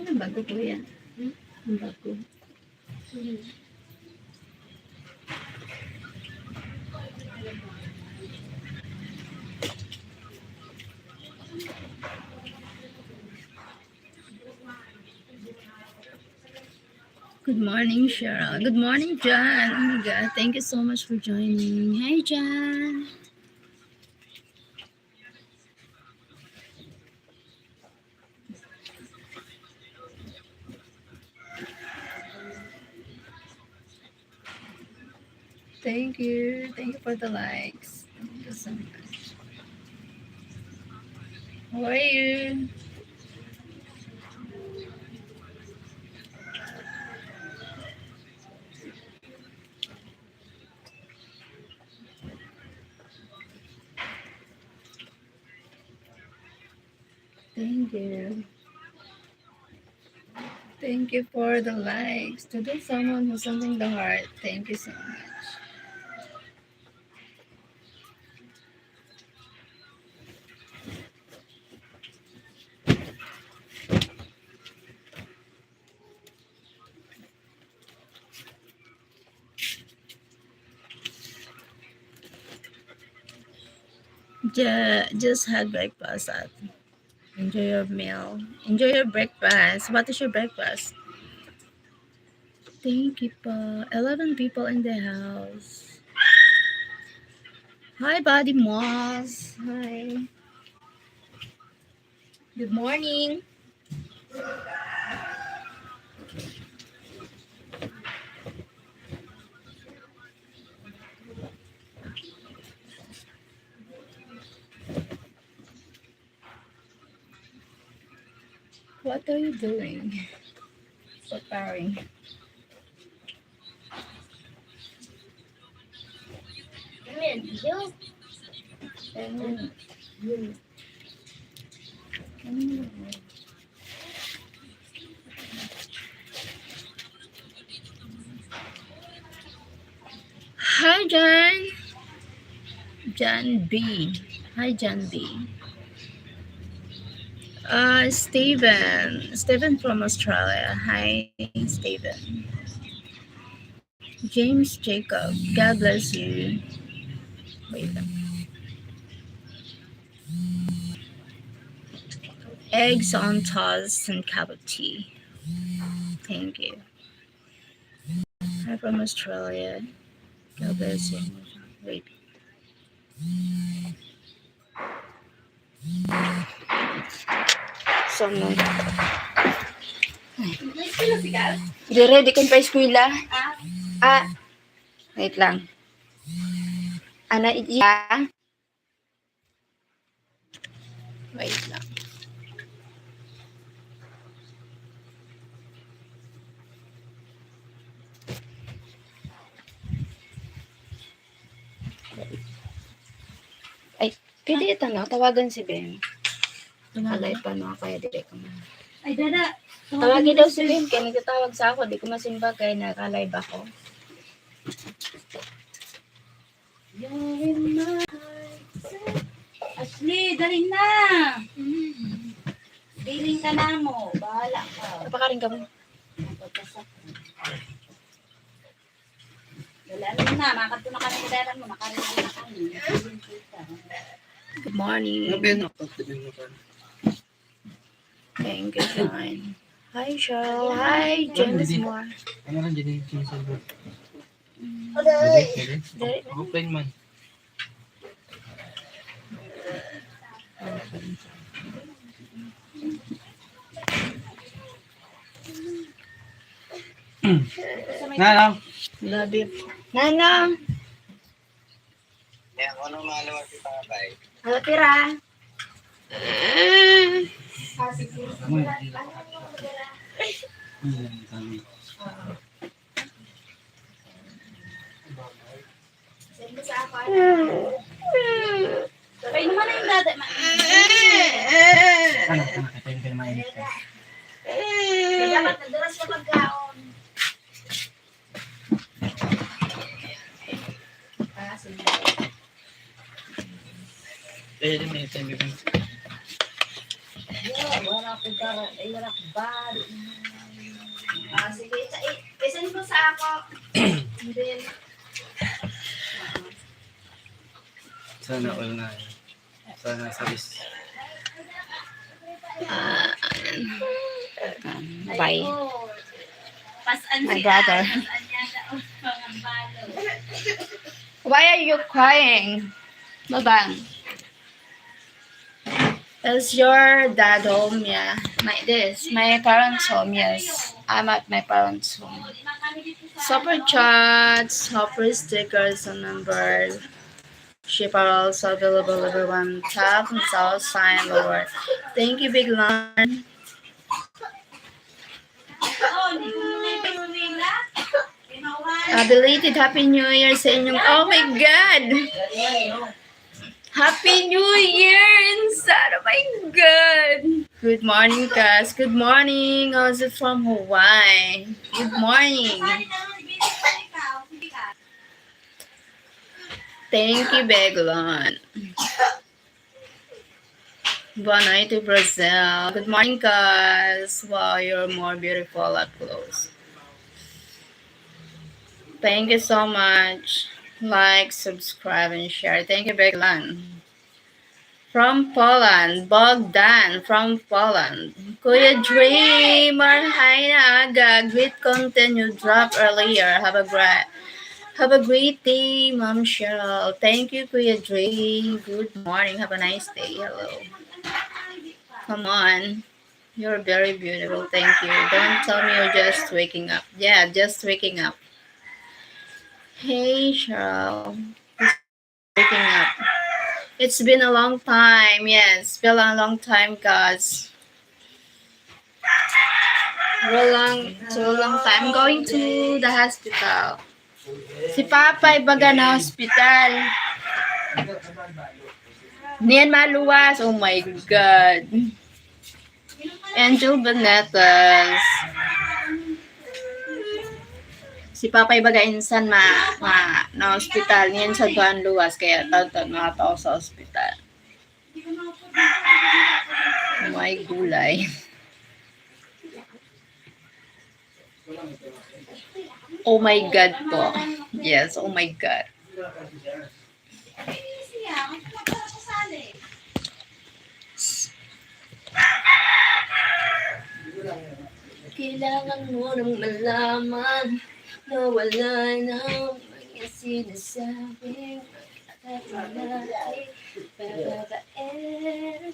Ano bago po yan? Ang bago. Good morning, Cheryl. Good morning, John. Oh my God, thank you so much for joining. Hey, John. Thank you. Thank you for the likes. Thank you so much. How are you? Thank you. Thank you for the likes. Today, someone who's something the heart. Thank you so much. Just had breakfast. Enjoy your meal. Enjoy your breakfast. What is your breakfast? Thank you po. 11 people in the house. Hi, Buddy Moss. Hi. Good morning. What are you doing? Preparing. Hi, John. John B. Hi, John B. Steven. Steven from Australia. Hi, Steven. James Jacob. God bless you. Wait. Eggs on toast and cup of tea. Thank you. I'm from Australia. God bless you. Wait. Someone. Dire, di kan pa eskwela. Wait lang. Ana, iya. Wait lang. Ay, pwede ito na. Tawagan si Ben. Alay pa no, kaya dire ko man. Ay, dada. Tawagin daw si Ben. Kaya nagtatawag sa ako. Di ko masimba kaya nakalive ako. You're in my heart. Ashley, dali na! Biling ka na mo. Bahala ka. Napakarin ka mo. Dalaan mo na. Makato na kami dalan mo. Nakarin na kami. Good morning. Thank you, John. Hi, Cheryl. Hi, James Moore. Ano lang dyan yung sinasabi? Dali. Open man. Nano? Love you. Nano? Yan, ano malawa si Papay? Ano tira? Kaya naman na yung dada. Ano? Ito yung pinamainit ka. Kaya dapat nagdaras ka pagkaon. Pwede din ito yung bibig. Wala Ay, narakbad. Sige. Isan mo sa ako. Then, Sana all na. Sana sabis. Bye. pasan My siya. brother. Pasan niya sa pangambalo. Why are you crying? Babang. Is your dad home? Yeah. My parents home, yes. I'm at my parents home. Super chats, super stickers and numbers. Ship are also available, everyone. Tap and south sign lower. Thank you, Big Lon. Belated Happy New Year sa inyong, oh my God! Happy New Year! Inside, oh my God! Good morning, guys. Good morning. How's it from Hawaii? Good morning. Thank you, Beglon. Boa noite, Brazil. Good morning, guys. Wow, you're more beautiful up close. Thank you so much. Like, subscribe, and share. Thank you, Beglon. From Poland, Bogdan from Poland. Kuya Dreamer, hi na aga. Great content you dropped earlier. Have a great day, Mom Cheryl. Thank you, Kuya Dre. Good morning. Have a nice day. Hello. Come on. You're very beautiful. Thank you. Don't tell me you're just waking up. Yeah, just waking up. Hey, Cheryl. Waking up. It's been a long time. Yes, it's been a long time, guys. So long time going to the hospital. Si Papa ibaga na hospital. Niyan maluwas. Oh my God. Angel Benetas. Si Papa ibaga insan na hospital. Niyan sa tuan luwas. Kaya tawag mga tao sa hospital. Oh my gulay. Oh my God po. Yes, oh my God. Kailangan mo nang malaman na wala nang mga sinasabing magkakalaki. Babae,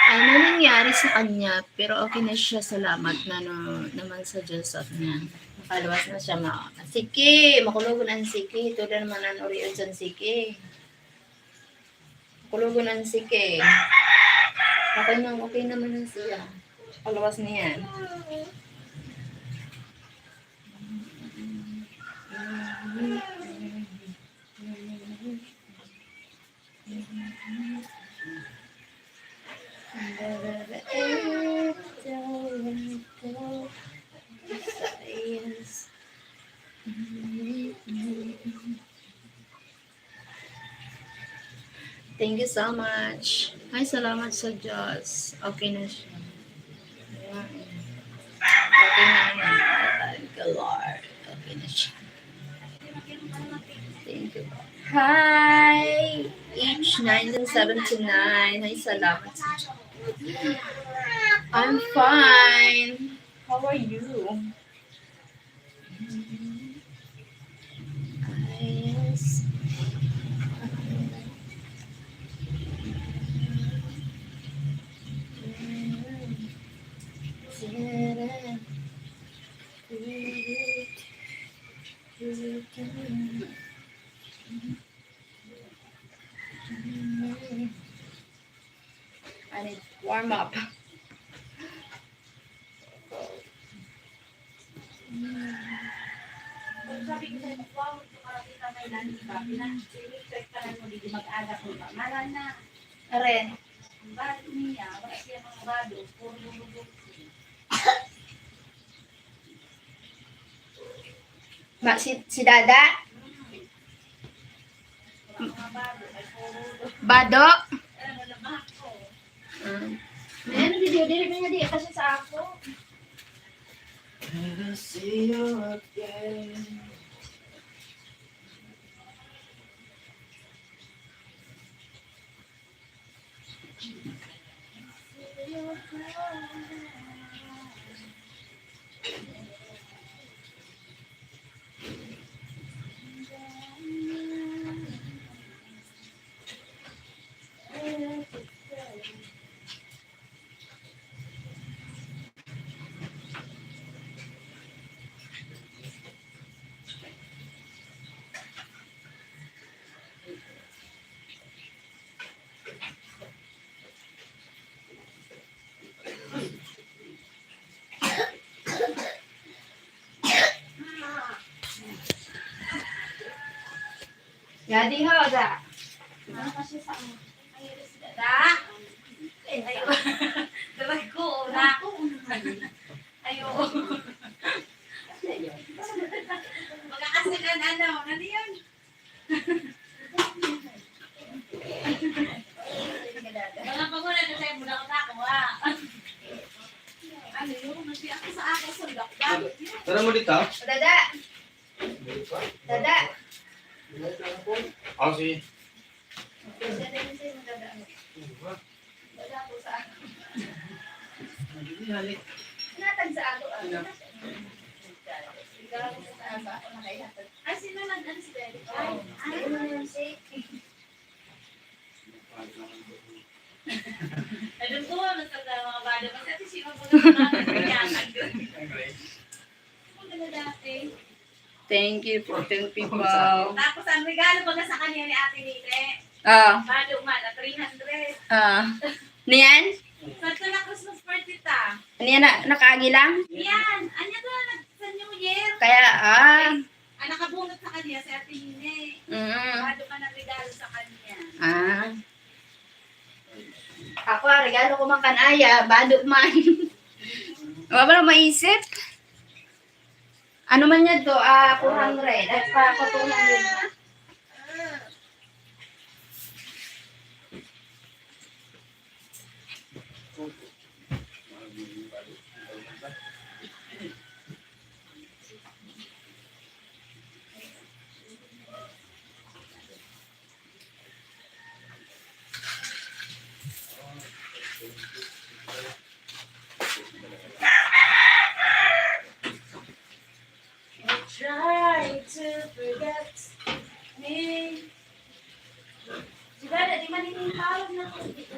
ano nangyari sa kanya, pero okay na siya, salamat na naman sa Diyos at niya. Makaluwas na siya. Sige, makulugon ang sige. Ito na naman ang oriyon dyan, sige. Makulugon ang sige. Okay naman na siya. Makaluwas niya. Thank you so much. Ay, salamat sa Diyos. Okay na siya. Okay na yan. Thank you, Lord. Okay na siya. Thank you, Lord. Hi! H1979. Ay, salamat sa Diyos. I'm fine. How are you? Yes. I need to warm up. Sabi ko sa'yo, wow, para kita may lani ba? Pinag-check mo, di mag-aga ko ba? Mara na. Are. Ang bado niya, wala siya mga bado, puro bubog. Si Dada? Mga bago, ay puro. Bado? Labahan ko. Mm. Ayan, video, dili niya di kasi sa ako. Never see you again. Yadi ho, da. Ano kasi sa ako? Ay, si Dada. Ayo. Dalag ko, na. Ayo. Magkakasigan, ano yun? Mga paguna na sa'yo, muna ko na ako, ha? Ano yun? Nasi ako sa ako, sulok. Tara mo dito. Dada. Dada. Ako si... Dada ko sa ako. Halik. Sinatag sa ako, Ikaw ko sa ako, nakaihapag. Ay, sino nag-ano si Daddy? Ay, si... Ay, doon ko, basta mga bado. Kasi sino po na mga doon. Kung ganda dati. Thank you for 10 people. Tapos ang regalo baga sa kanya ni Ate Nite. Ah, Bado man, na 300. niyan? Sa ito na Christmas party ta. Niyan nakaagi lang? Yan, anya to sa New Year. Kaya, Ang nakabunot sa kanya si Ate Nine. mm, Bado ka ng regalo sa kanya. Ako, regalo ko man kanaya, bado man. Wala ba na maisip? Ano man yan to? 400. At pa ako 200. Try to forget me. Sigara, di man inintawag na ko dito.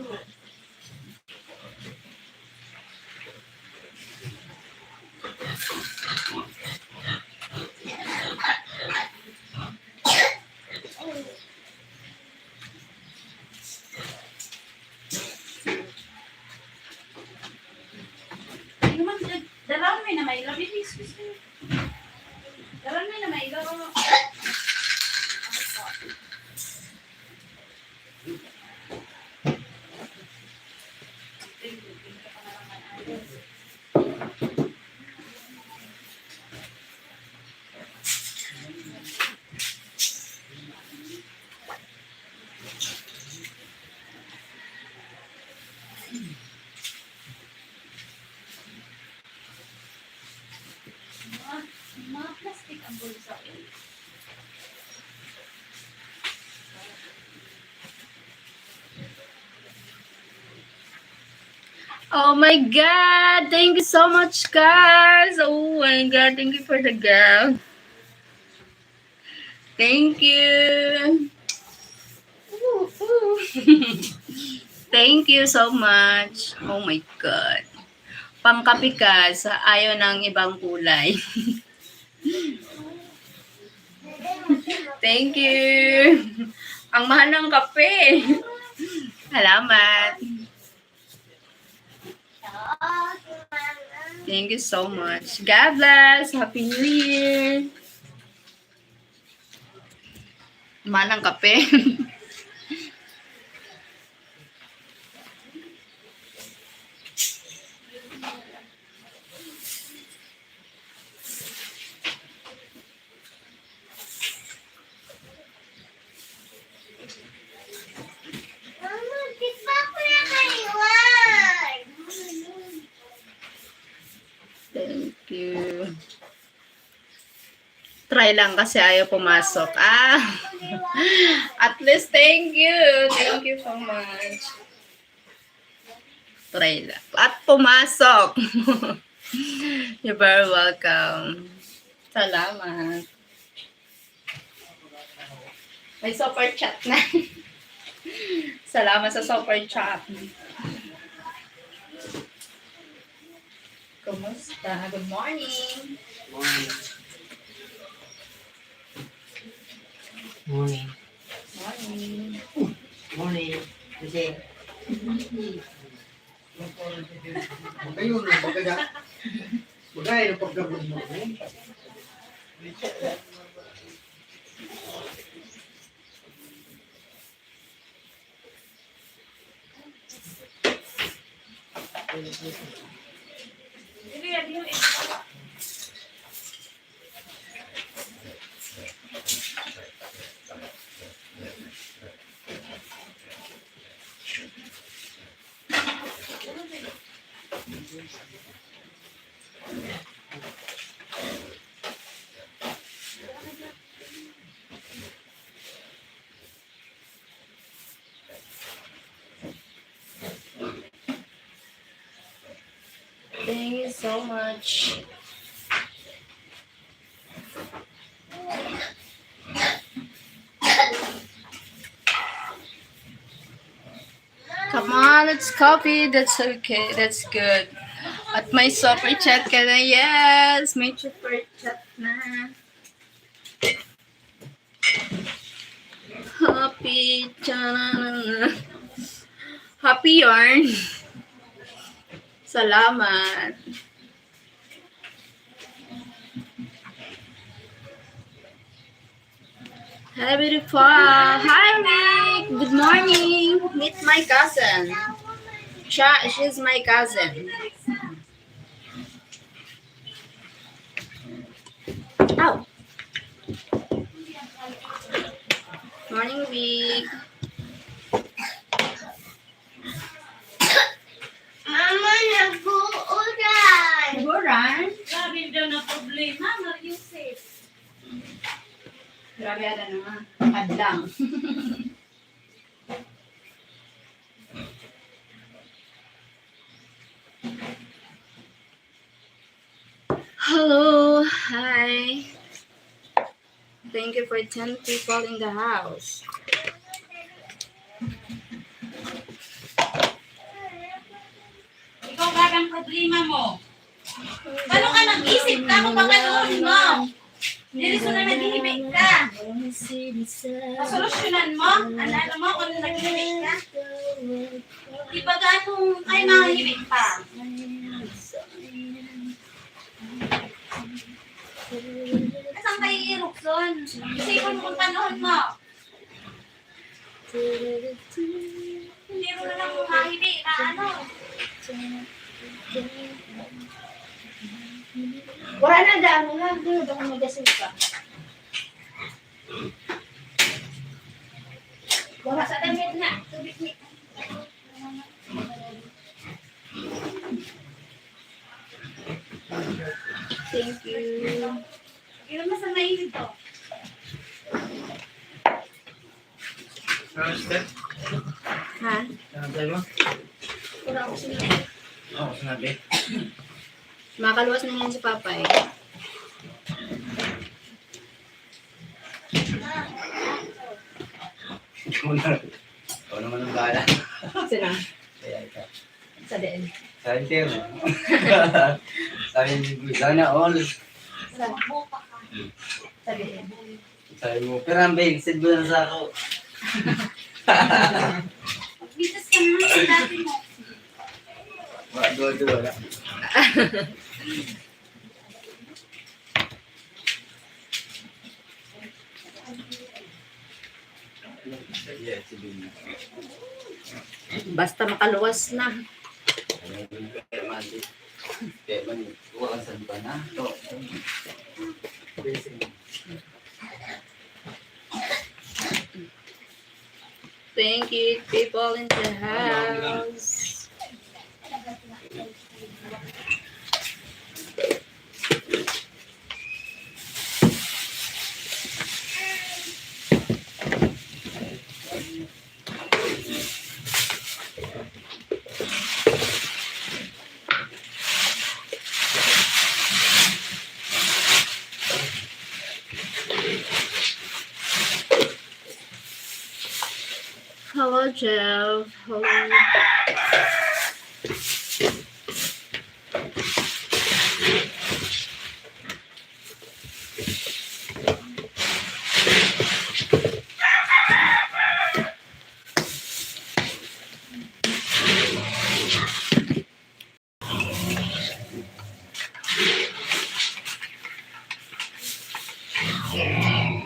Ano man, dalawan mo na may love you, excuse me. Dalawan mo na may love. Mga plastic ang bulsa ko. Oh my God! Thank you so much, guys! Oh my God! Thank you for the gift. Thank you! Thank you so much. Oh my God. Pangkapi ka sa ayaw ng ibang kulay. Thank you. Ang mahal ng kape. Salamat. Thank you so much. God bless. Happy New Year. Mahal ng kape. Try lang kasi ayaw pumasok. Ah, at least thank you. Thank you so much. Try lang. At pumasok. You're very welcome. Salamat. May super chat na. Salamat sa super chat. Kumusta? Good morning. Morning. Morning. Morning. Kasi, Kayo, bagay bagay ng pagkabog mo. Thank you so much. Come on, it's coffee. That's okay. That's good. At may super chat ka na. Yes, may super chat na. Happy. Tsanana. Happy yarn. Salamat. Hi, beautiful. Hi, Rick. Good morning. Meet my cousin. She's my cousin. Ow. Morning, Rick. Mama, nag-uulan. Buran. Grabe daw na problema, Mariusip. Grabe ada naman. Adlang. Hello. Hi. Thank you for 10 people in the house. Ikaw ba ang problema mo? Paano ka nag-isip ka kung pagkanoon mo? Dito na naghihibig ka. Pasolusyonan mo? Alala mo kung naghihibig ka? Di ba ganong ay mahihibig pa? Nasaan kayo irukson? Isipon mo kung panahon mo. Hindi rin lang mahihibig na ano. Wala na daan mo na. Doon ako mag-asal ka. Wala sa damit na. Tubig ni. Thank you. Ilan mas ang naisip to? Step? Ha? Ano tayo mo? Wala ako sinabi. Oo, sinabi. Makaluwas na yan si Papa eh. Ikaw naman ang bahala. Sino? Kaya ikaw. Sa din. Center. Sabi mo, sana all. Sa din. Sabi mo, perambe, send mo na sa ako. Bitas ka naman sa dati mo. Wala, wala. Yeah, sige na. Basta makaluwas na. Kaya man, uwakasan pa na. Ito. Thank you, people in the house. Hello, Jeff. Hello.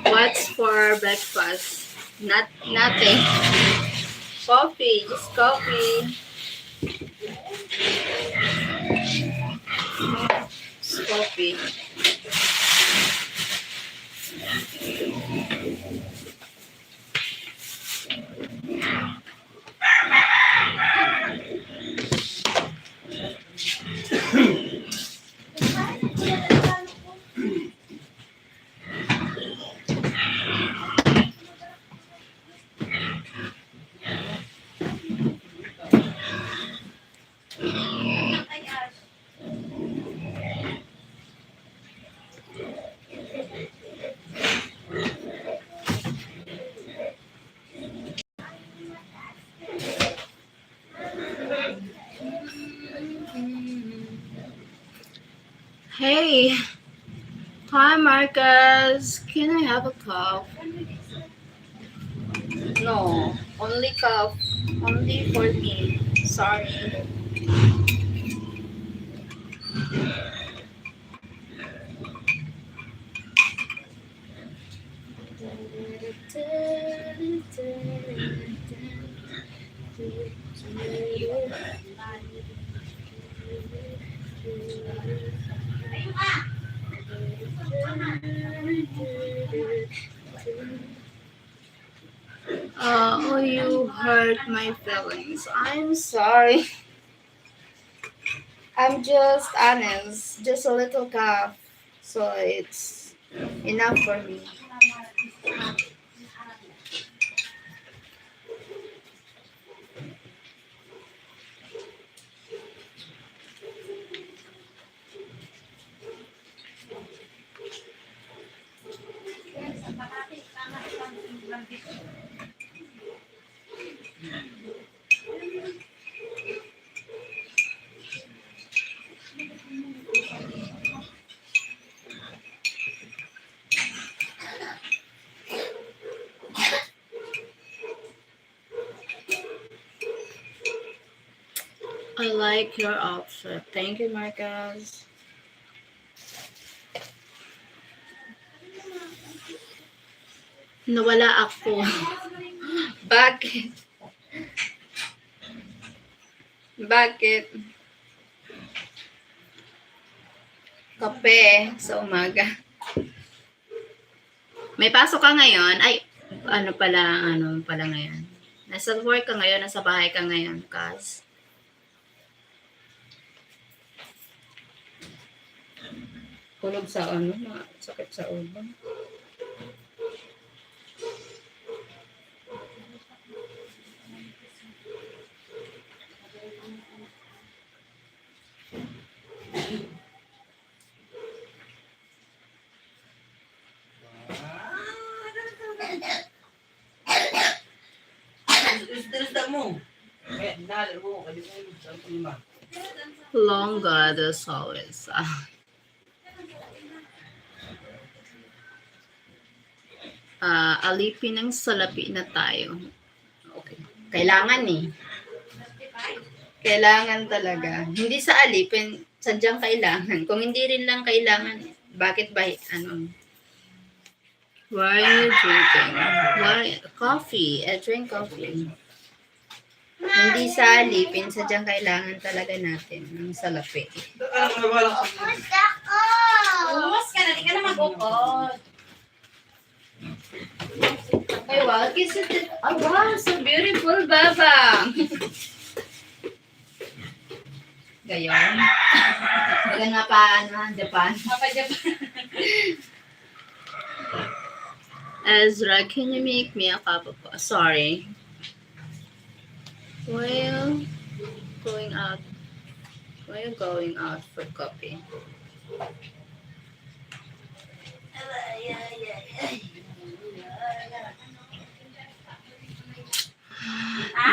What's for breakfast? Nothing. Coffee, just coffee. Just coffee. Hey, hi Marcus. Can I have a cup? No, only cup. Only for me. Sorry. Oh, you hurt my feelings. I'm sorry. I'm just honest. Just a little cough. So it's enough for me. I like your outfit. Thank you, Marcus. Nawala ako. Bakit? Bakit? Kape sa umaga. May pasok ka ngayon? Ay, ano pala ngayon? Nasa work ka ngayon, nasa bahay ka ngayon, Kaz. Kulog sa sakit sa ulo. Terus mo. Dali mo. Kalimutan sa lima. Long God as always. Alipin ng salapi na tayo. Okay. Kailangan eh. Kailangan talaga. Hindi sa alipin, sadyang kailangan. Kung hindi rin lang kailangan, bakit ba, why are you drinking? Why? Coffee. I drink coffee. Hindi sa alipin, sadyang kailangan talaga natin ng salapi. Umas ka na, di ka na mag-upod. Ay, wow. Kiss it. Oh, wow. So beautiful, Baba. Gayon. Baga nga pa, Japan. Papa Japan. Ezra, can you make me a cup of coffee? Sorry. Well, going out. Why are you going out for coffee?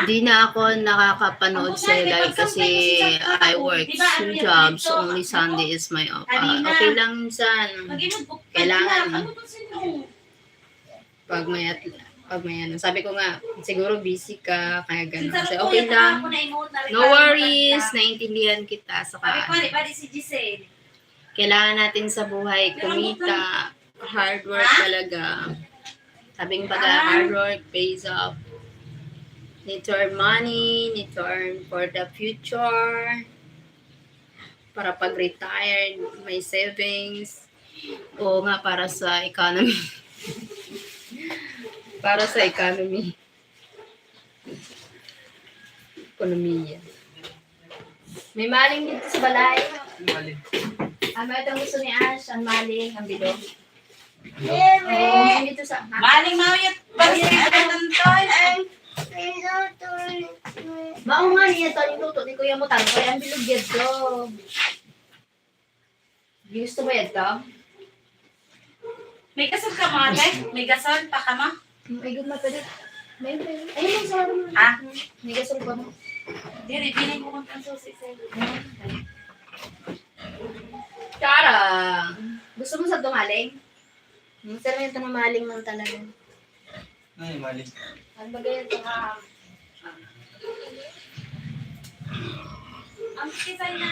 Di na ako nakakapanood sa live kasi I work two jobs. Only Sunday is my off. Okay lang minsan. Kailangan pag may ano. Sabi ko nga, siguro busy ka, kaya gano'n. So, okay lang. No worries. Naintindihan kita. Saka, Si Giselle. kailangan natin sa buhay kumita. Hard work talaga. Sabing pag hard work pays off. Need to earn money, need to earn for the future. Para pag retired, may savings. Oo nga, para sa economy. Para sa economy. Ekonomiya. May maling dito sa balay. Mali. Ano itong gusto ni Ash? Ang maling, ang bilog. Oo, dito sa... Maling mauyat. Pag-isipan ng toy. Mao nga niya ito, yung luto ni Kuya mo tanong. Kaya ang bilog yan to. Gusto mo yan to? May gasol ka mga tay? May gasol pa ka mo? Ay, good na pwede. Ayun, sa mo. Ah? May gasol pa mo. Diri, pinay ko kung ang susi sa'yo. Cara! Gusto mo sa tumaling? Saan mo yung tumaling ng talaga? Ay, mali. Ano ba ganyan ito ha? Ang kisay na.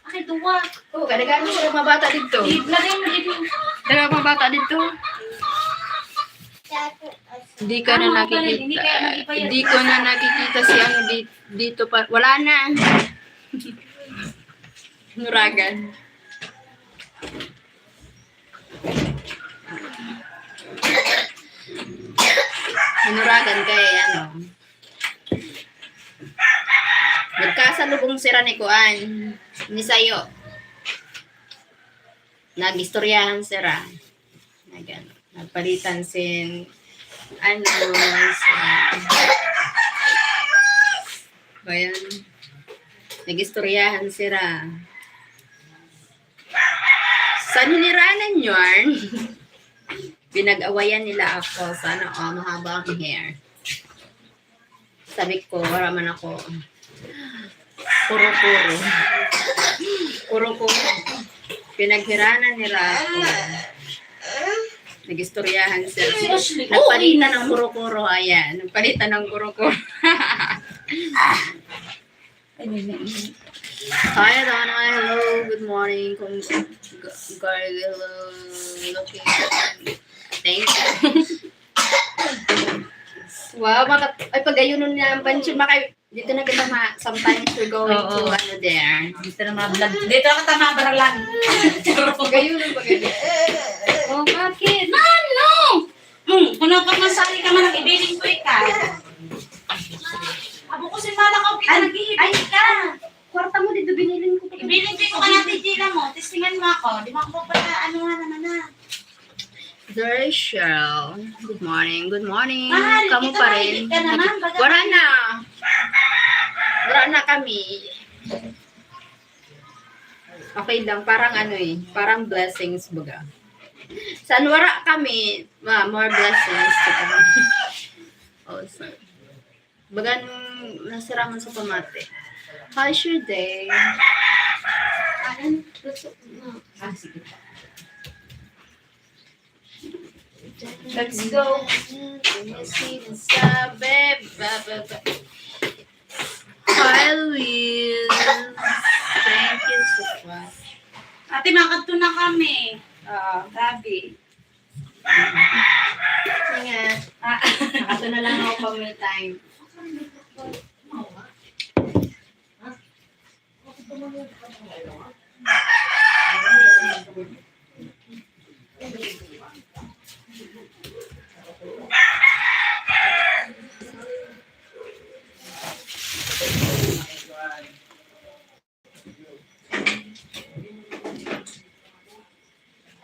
Ay, duwa. Oo, kadaghan mo sa mga bata dito. Lagay mo dito. Kadaghan mga bata dito. Hindi ka na nakikita. Hindi ko na nakikita si ano dito pa. Wala na. Nuragan. Nuragan kay ano. Nagkasalubong sira ni Kuan. Ni Sayo. Nagistoryahan sira. Nagpalitan sin ano bayan. Nagistoryahan sira. Sa niliranan yarn, pinag-awayan nila ako. Sana mahaba ang hair. Sabi ko, wala man ako. Puro-puro. Puro-puro. Pinaghiranan nila ako. Nagistoryahan sila. Nagpalitan ng kuro-kuro. Ayan. Nagpalitan ng kuro-kuro. Hi, Donna. Hello. Good morning. Hello. Okay. Thank you. Wow. Ay, pag-ayunon niya ang pansyon. Dito na kita sometimes we're going to ano there. Dito na mga vlog. Dito na kita mabaralan. Pag-ayunon, pag-ayunon. Oh, bakit? Ano? Kung napagmasali ka man, nag-ibiling ko ikaw. Abo ko si Malakaw, kita nag-iibig ka. Kwarta mo dito, biniling ko. Ibiling ko ka natin, Gila mo. Testingan mo ako. Di mo ako pala, ano nga naman na. There is Sheryl. Good morning. Good morning. Mahal, Kamu ito pa mahilig rin. ka naman. Baga- Wala na. Wala na kami. Okay lang. Parang ano parang blessings baga. San wala kami, more blessings to come. Oh, so. Baga nung nasira man sa pamate. How's your day? Ano? Sige. Let's go. Hi, Louise. Thank you so much. Ate, makadto na kami. Gabi. Ingat. Ito na lang ako pag may time.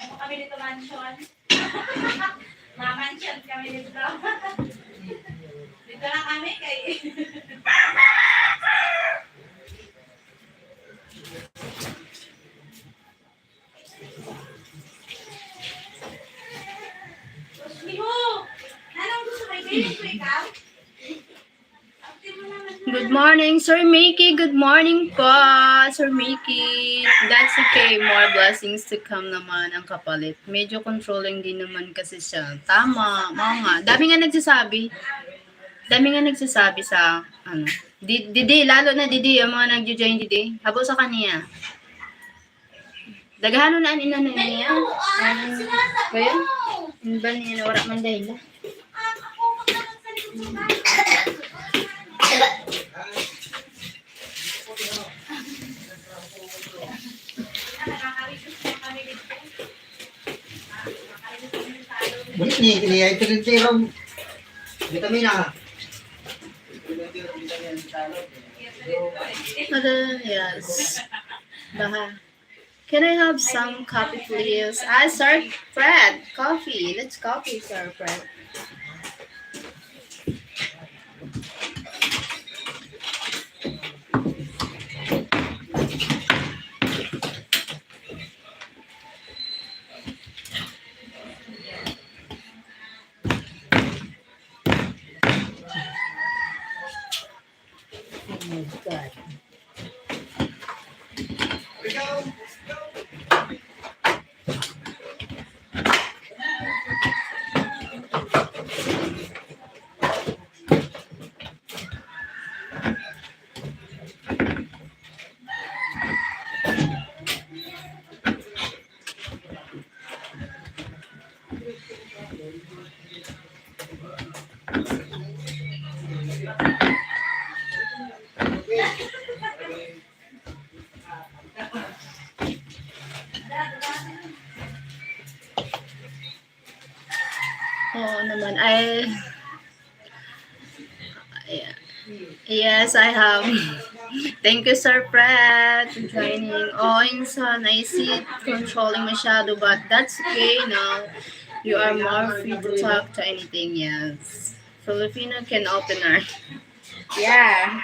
Ano kami dito mansion? Mamansion kami dito. Dito lang kami kay... Miho! Anong gusto mo? Ibigay ko ikaw? Good morning, Sir Mickey. Good morning po, Sir Mickey. That's okay. More blessings to come naman ang kapalit. Medyo controlling din naman kasi siya. Tama. Oo nga. Dami nga nagsasabi sa, ano, Didi, lalo na Didi, ang mga nagjo-join Didi. Habo sa kaniya. Daghanon na ang inanay niya. Ba yun? Ano ba niya? Wala man dahil. Bulit ni, kiniya ito rin tirong vitamina. Yes. Baha. Can I have some coffee, please? Sir Fred. Coffee. Let's coffee, Sir Fred. Oh my God. Oo naman. Yes, I have. Thank you, Sir Fred, for joining. Oh, insan, I see it controlling masyado, but that's okay now. You are more free to talk to anything, yes. Filipino can open our... Yeah.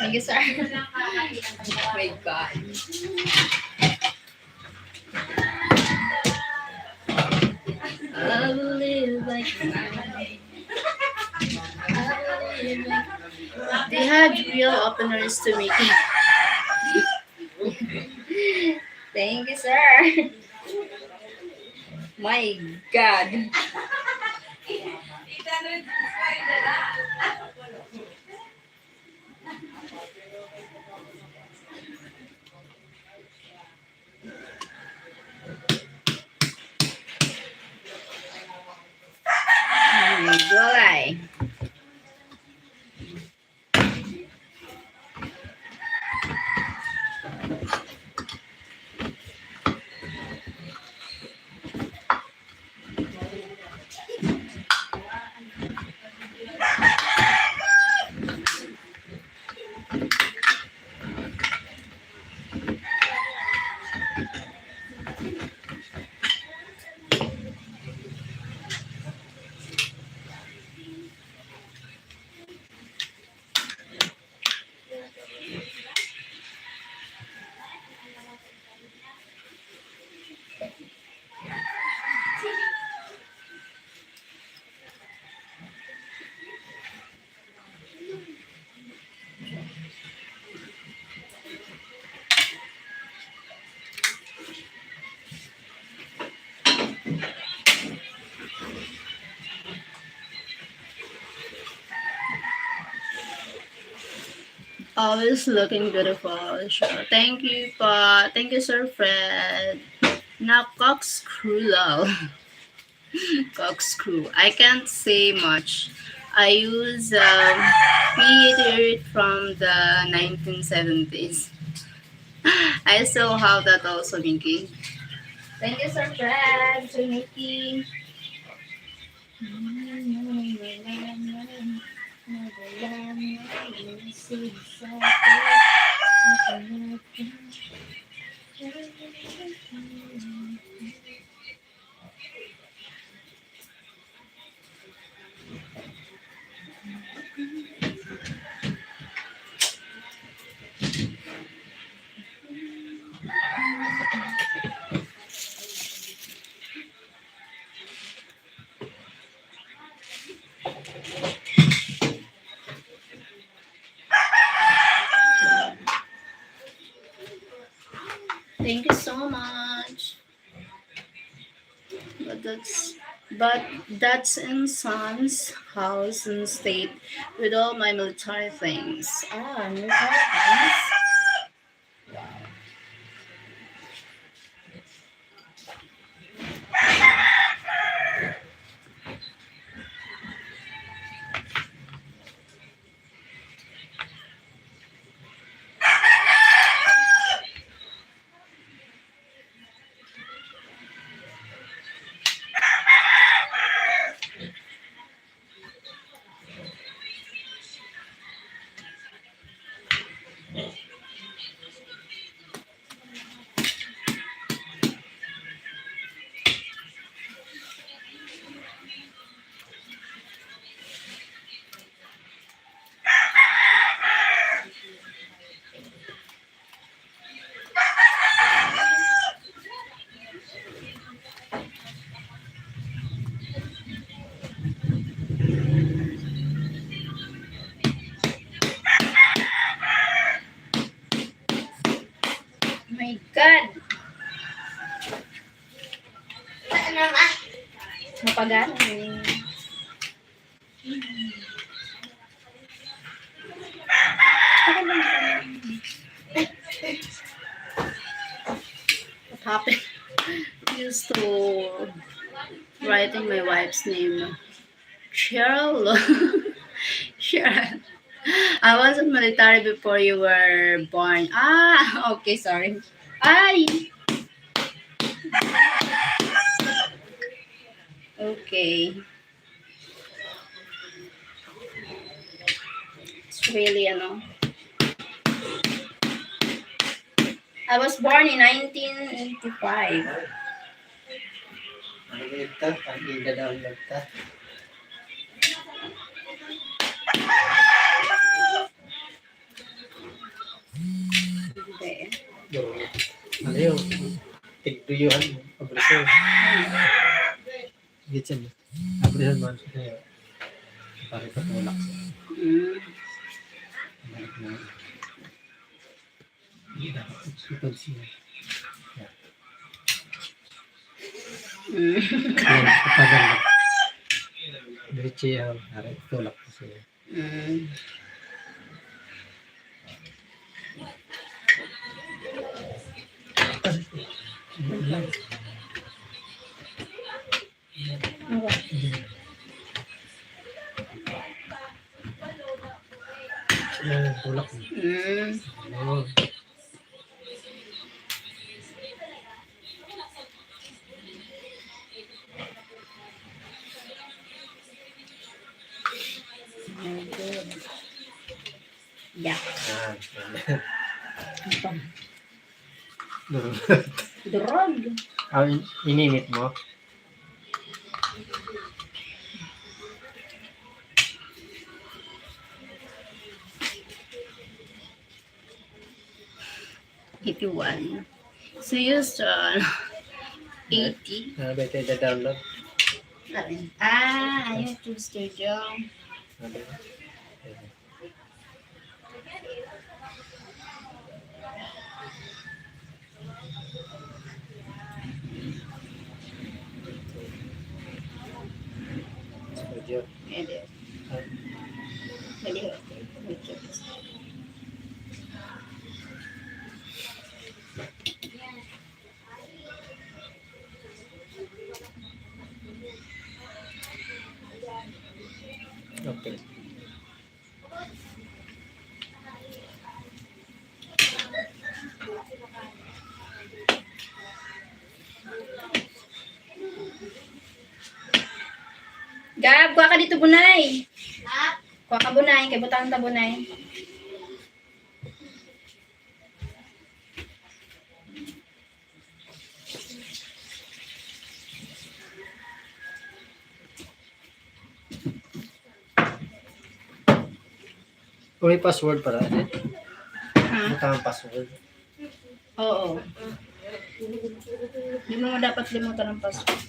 Thank you, sir. Oh my God. I believe like they had real openers to make it. Thank you, sir. My God. Gulay. Always looking beautiful. Sure. Thank you, pa. Thank you, Sir Fred. Now, corkscrew. Corkscrew. I can't say much. I use theater from the 1970s. I still have that also, Nikki. Thank you, Sir Fred. Sir Nikki. Thank you so much. But that's in son's house and state with all my military things. Ah, military things. My God, mapagana eh. What happened? Used to writing my wife's name, Cheryl. Cheryl. I wasn't military before you were born. Ah, okay, sorry. Ay, okay. It's really, I was born in 1985. Ano ito? Ang ida-download ta. Okay. Ano yun? Tigduyuhan mo. Abriso. Gitsin mo. Abriso mo. Pare patulak siya. Mm. Balik na. Hindi dapat itutod siya. Mm. Yan, kapagal na. Diretso yan. Pare patulak siya. Mm. Okay. Yan, tulak mo. Mm. Oo. Very good. Yeah. Drug. Ininit mo? $81. So used 80. Ba ito i-download? YouTube Studio. Studio. Pwede. Pwede. YouTube. bunay. Ha? Kuha ka bunay, kay butang ta bunay. Kung may password para rin. Ha? Butang ang password. Oo. Hindi mo dapat limutan ng password.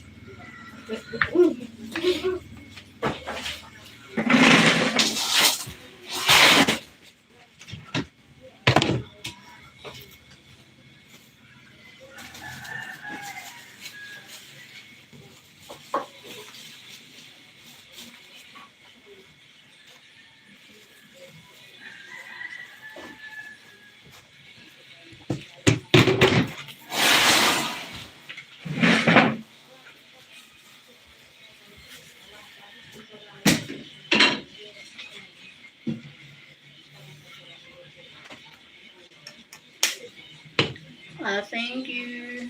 Thank you.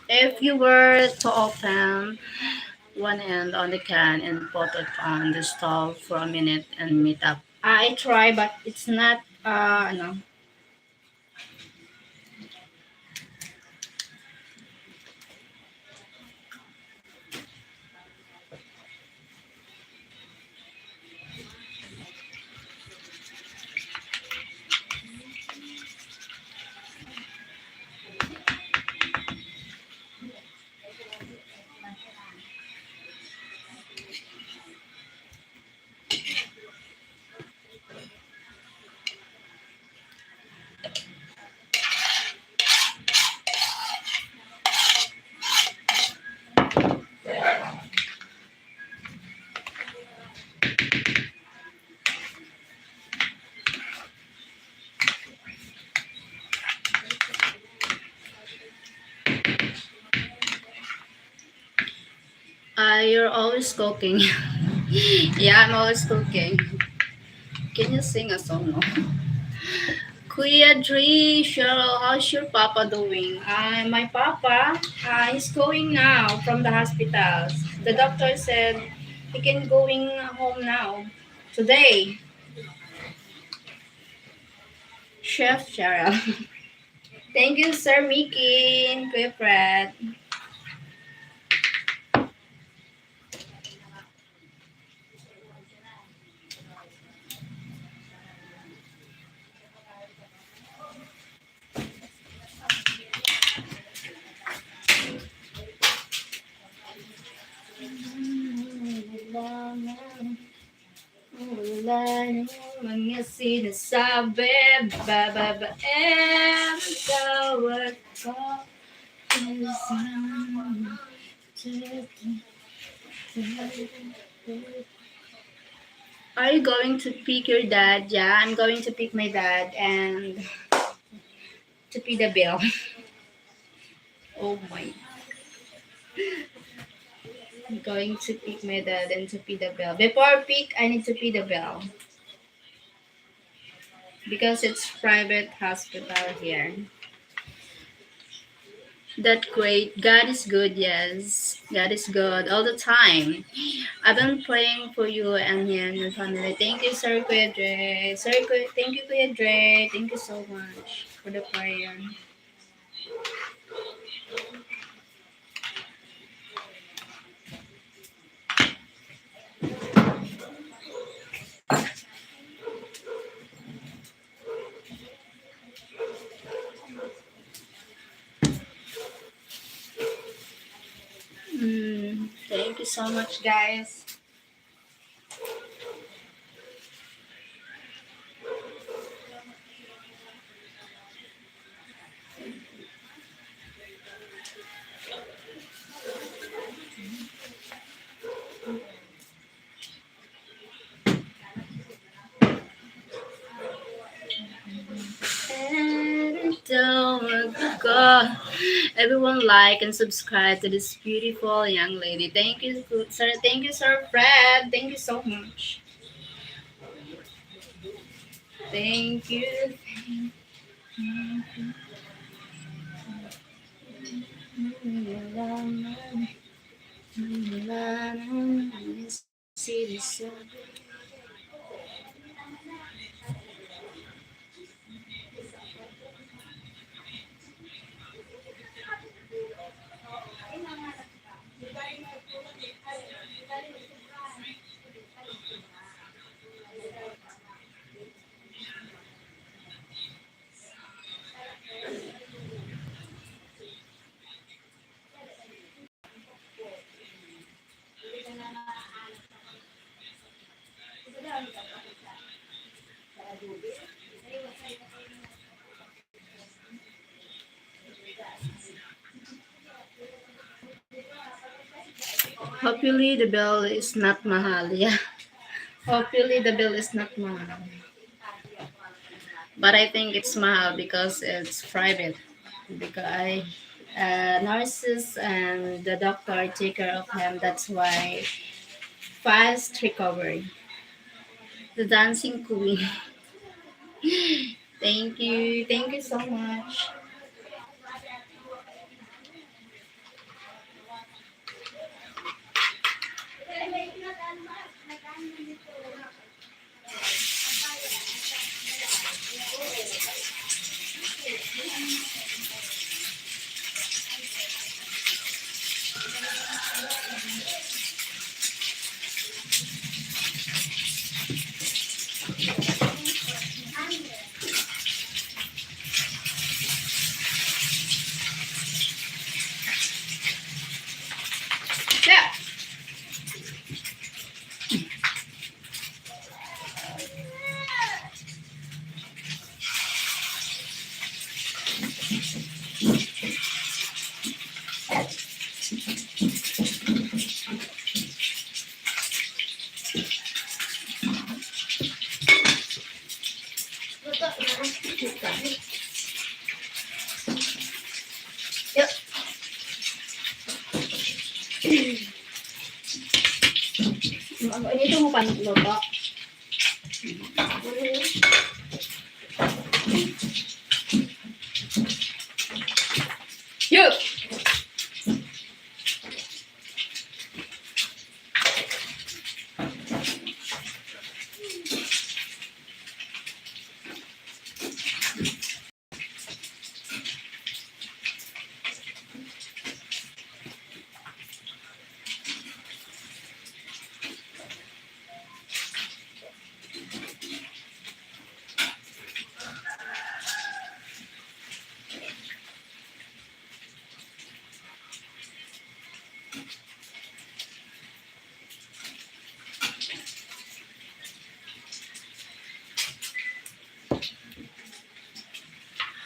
If you were to open one end on the can and put it on the stove for a minute and meet up. I try, but it's not, no. You're always cooking. Yeah, I'm always cooking. Can you sing a song? No? Kuya Dre, Cheryl, how's your papa doing? My papa is going now from the hospital. The doctor said he can going home now. Today, Chef Cheryl. Thank you, Sir Mickey. Kuya Fred. Wala nang mga sinasabi, bababae, tawag ko. Are you going to pick your dad? Yeah, I'm going to pick my dad and to pay the bill. Oh my. I'm going to pick my dad and to pay the bill. Before pick, I need to pay the bill. Because it's private hospital here. That great. God is good, yes. God is good all the time. I've been praying for you and your family. Thank you, Sir Kuya Dre. Thank you, Kuya Dre. Thank you so much for the prayer. Thank you so much, guys. And don't go. Everyone like and subscribe to this beautiful young lady. Thank you, sir. Thank you, Sir Fred. Thank you so much. Thank you. citizen. Hopefully the bill is not mahal. Yeah. Hopefully the bill is not mahal. But I think it's mahal because it's private. Because nurses and the doctor take care of him. That's why fast recovery. The dancing queen. Thank you. Thank you so much. Yeah. Yep. Ini tuh mau panik loh, Pak. Yuk.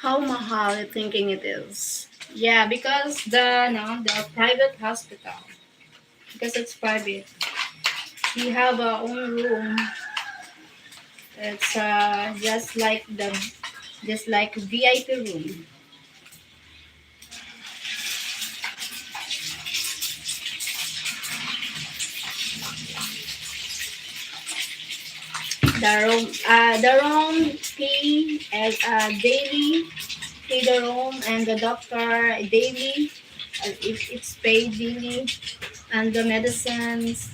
How mahal you thinking it is? Yeah, because the private hospital, because it's private. We have our own room. It's just like VIP room. The room fee as daily, pay the room and the doctor daily. If it's paid daily, and the medicines.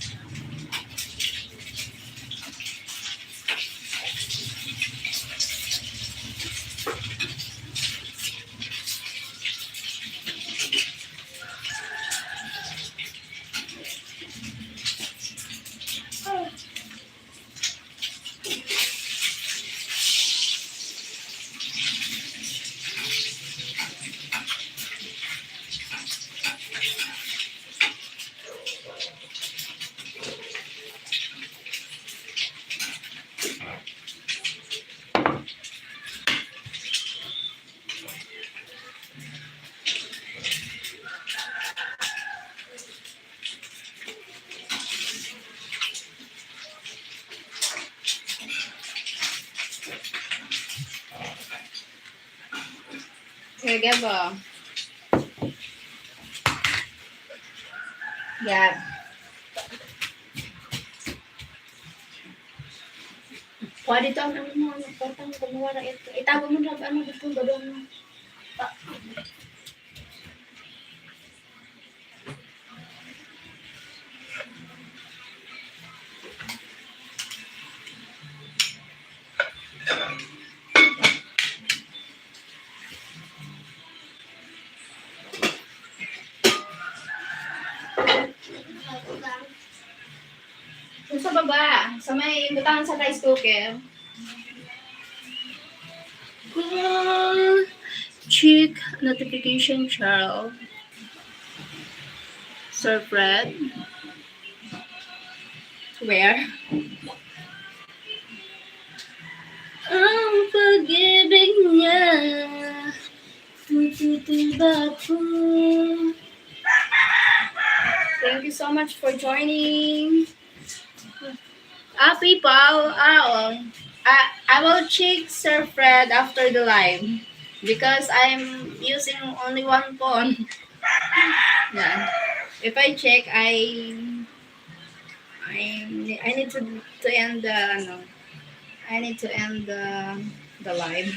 Caregiver. Yeah. Pwede to ang ano mo, portang kumuha na ito. Itago mo na ano dito, gadong. baba. Sa may butangan sa rice cooker. Check notification, Cheryl. Sir Fred. Where? Ang pag-ibig niya. Tututulba ko. Thank you so much for joining. People, I will check Sir Fred after the live because I'm using only one phone. Yeah. If I check, I need to end the no. I need to end the live.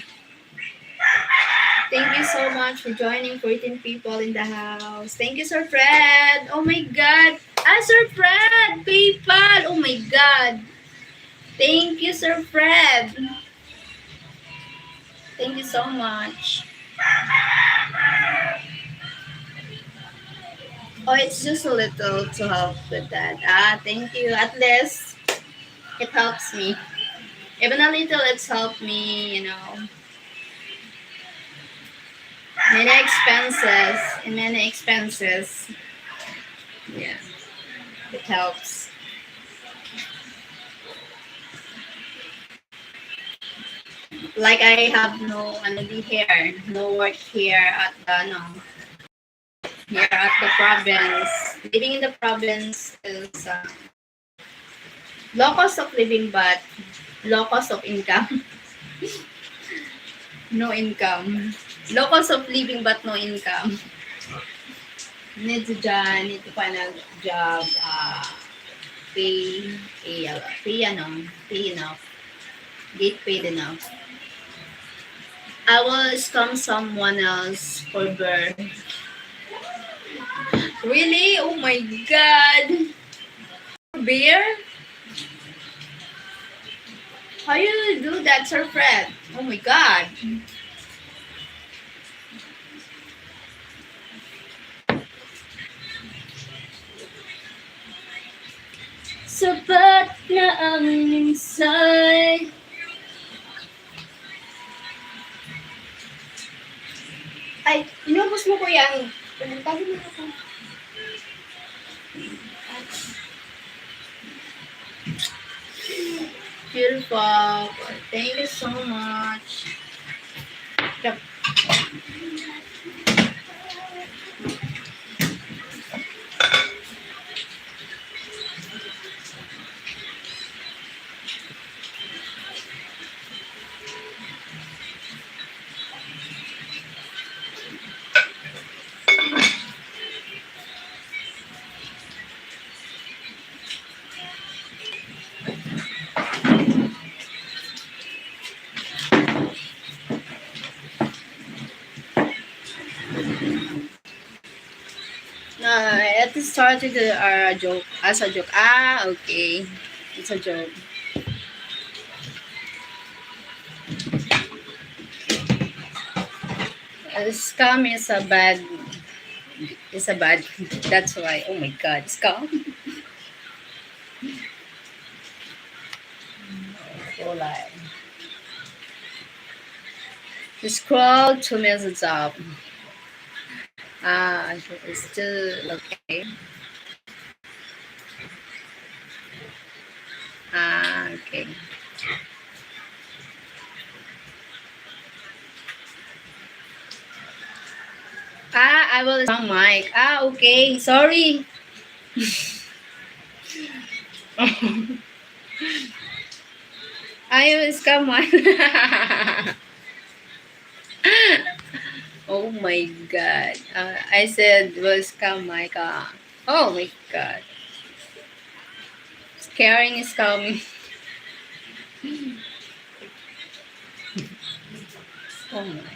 Thank you so much for joining 14 people in the house. Thank you, Sir Fred. Oh my God. Sir Fred, PayPal. Oh my God. Thank you, Sir Fred. Thank you so much. Oh, it's just a little to help with that. Thank you. At least it helps me. Even a little, it's helped me, many expenses. In many expenses. Yeah, it helps. Like I have no here, no work here at the here at the province. Living in the province is low cost of living but low cost of income. No income. Low cost of living but no income. Need to find a job, pay enough, get paid enough. I will scam someone else for birth. Really? Oh my God. Beer? How you do that, Sir Fred? Oh my God. Sapat na ang minsay. Ay, inubos mo ko yan. Pinagtagin mo ako. Beautiful. Thank you so much. Yep. It started a joke as a joke. Okay. It's a joke. Scam is a bad. It's a bad. That's why. Oh my God, scam. So like, scroll 2 minutes up. It's still okay. Okay. I will sound mic. Okay. Sorry. I will scam mic. Oh my God. I said will scam mic. Oh my God. Scaring is coming. Oh my.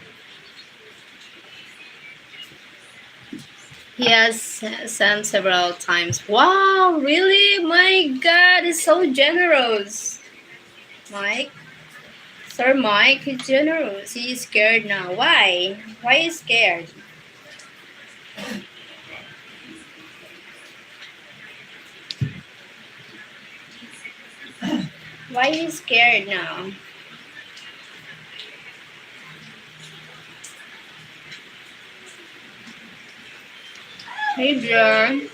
He has sent several times. Wow, really? My God, he's so generous. Mike? Sir Mike, he's generous. He's scared now. Why? Why is scared? Why are you scared now? Hey, dear.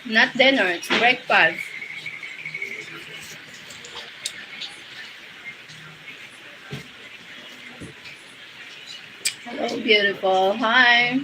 Not dinner, it's breakfast. Hello, beautiful. Hi.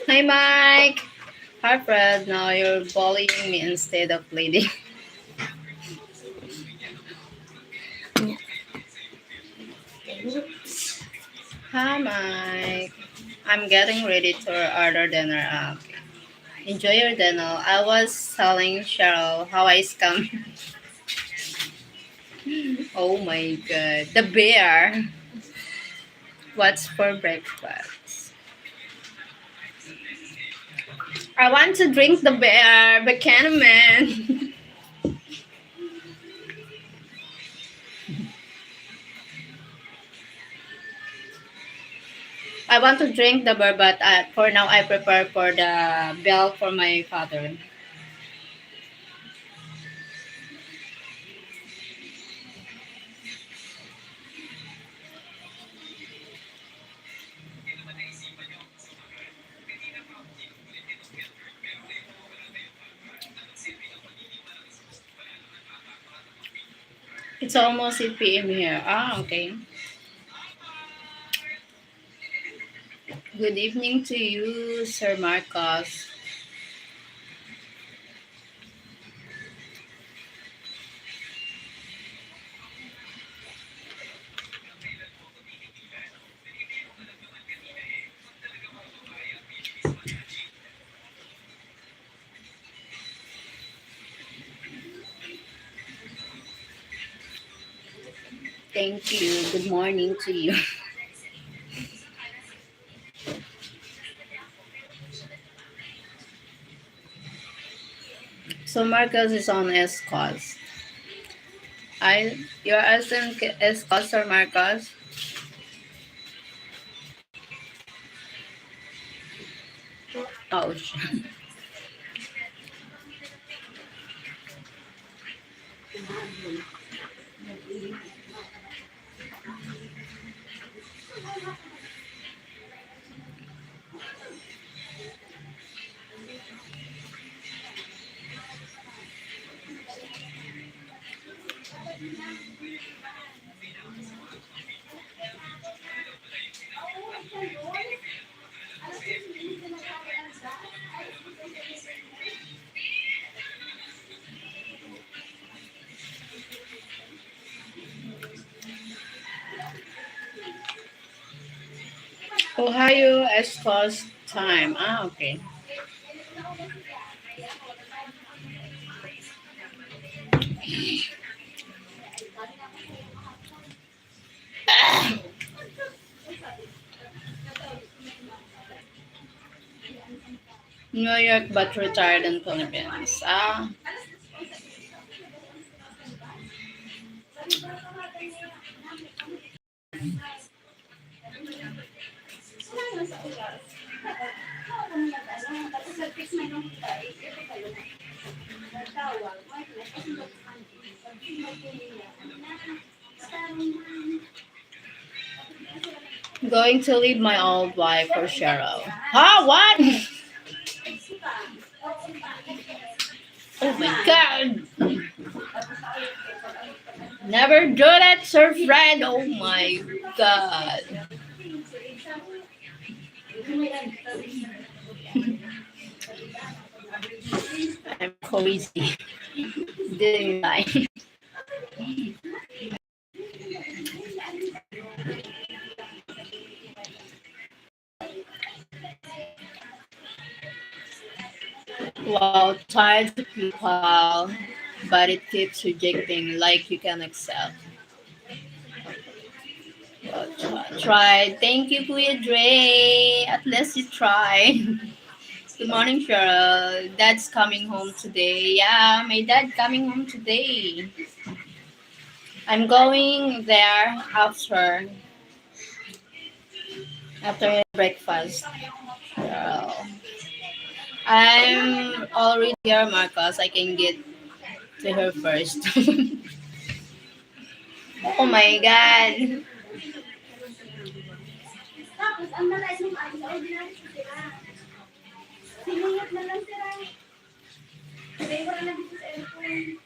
Hi, Mike. Hi, Fred. Now you're bullying me instead of leading. Hi, Mike. I'm getting ready to order dinner. Enjoy your dinner. I was telling Cheryl how I scam. Oh my god. The bear. What's for breakfast? I want to drink the bear, but can man. I want to drink the beer, but for now I prepare for the bell for my father. It's almost 8 p.m. here. Okay. Good evening to you, Sir Marcos. Thank you. Good morning to you. So Marcos is on S cause. You're asking S cause, Sir Marcos? Oh, Ohio S cause time. Okay. New York but retired in Philippines. Going to leave my old wife for Cheryl. Huh? What? Oh my god. Never do that, Sir Fred. Oh my god. I'm crazy. Didn't lie. Wow, tired people, but it keeps rejecting like you can accept. Well, try. Thank you, Kuya Dre. At least you try. Good morning, Cheryl. Dad's coming home today. Yeah, my dad coming home today. I'm going there after breakfast. Cheryl. I'm already here, Marcos. I can get to her first. Oh my God. Tapos, ang malayo ng sa ordinary sila. Sinunod na lang sila. Kaya wala na dito sa aircon.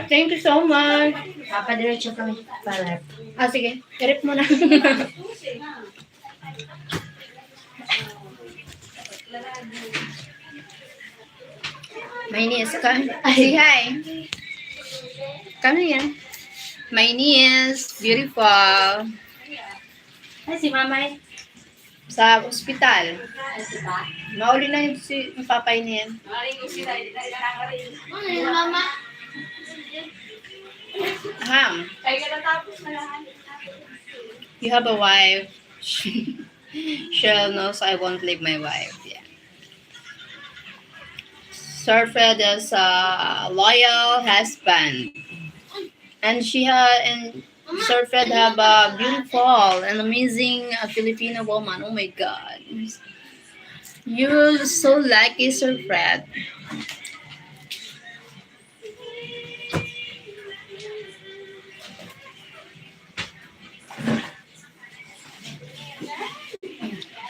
Thank you so much. Papadiretso kami para. Sige. Trip mo na. My niece, say hi. Kano yan? My niece, beautiful. Ay, si Mamay. Sa ospital. Ay, si Ba. Mauli na yung yung papay niya. Maring ko sila. Ano yun, Mama? Ham, Ay, katapos na lang. you have a wife. Cheryl knows I won't leave my wife. Yeah. Sir Fred is a loyal husband. And Sir Fred have a beautiful and amazing Filipino woman. Oh my God. You're so lucky, Sir Fred.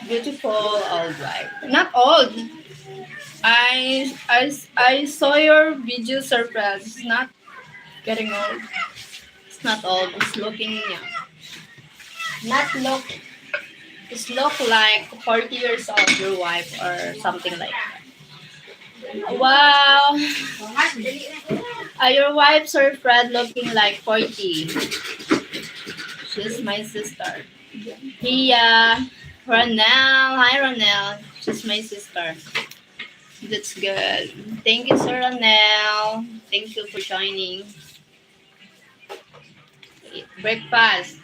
Beautiful old wife. Not old. I saw your video, Sir Fred. It's not getting old. It's not old. It's looking young. Not look. It's look like 40 years old, your wife, or something like that. Wow. Your wife, Sir Fred, looking like 40. She's my sister. Pia. Ronel. Hi, Ronel. She's my sister. That's good. Thank you, Sir Ronel. Thank you for joining. Eat breakfast.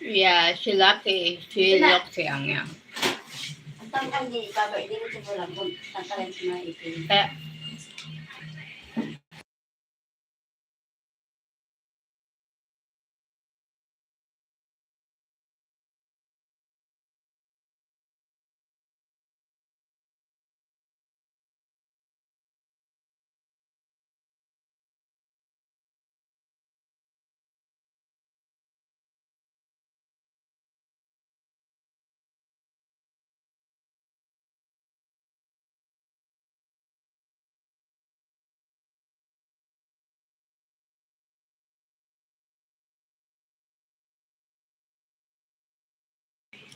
Yeah, she lucky. She looks young, yeah. Ang tangkang di, babay, di ko siya wala. Tangkalan siya na itin.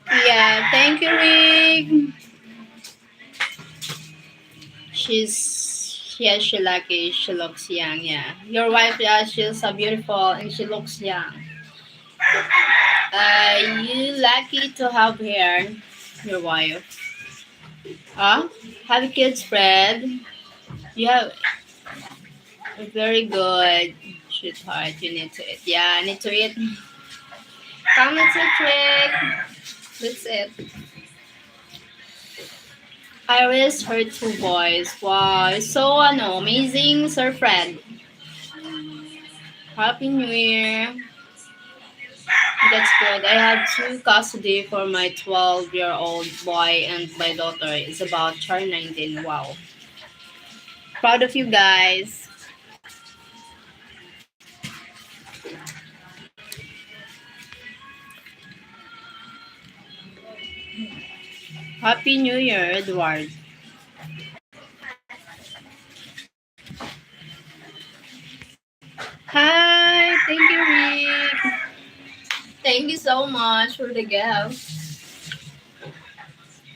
Kaya, yeah, thank you, Rick. Yeah, she lucky. She looks young, yeah. Your wife, yeah, she's so beautiful and she looks young. You lucky to have her, your wife. Huh? Have kids, Fred? You have very good, sweetheart. You need to eat. Yeah, I need to eat. Come, let's eat, Rick. Let's eat. Iris, her two boys. Wow, so amazing, Sir Fred. Happy New Year. That's good. I have two custody for my 12-year-old boy and my daughter is about to turn 19. Wow. Proud of you guys. Happy New Year, Edward. Thank you so much for the gift.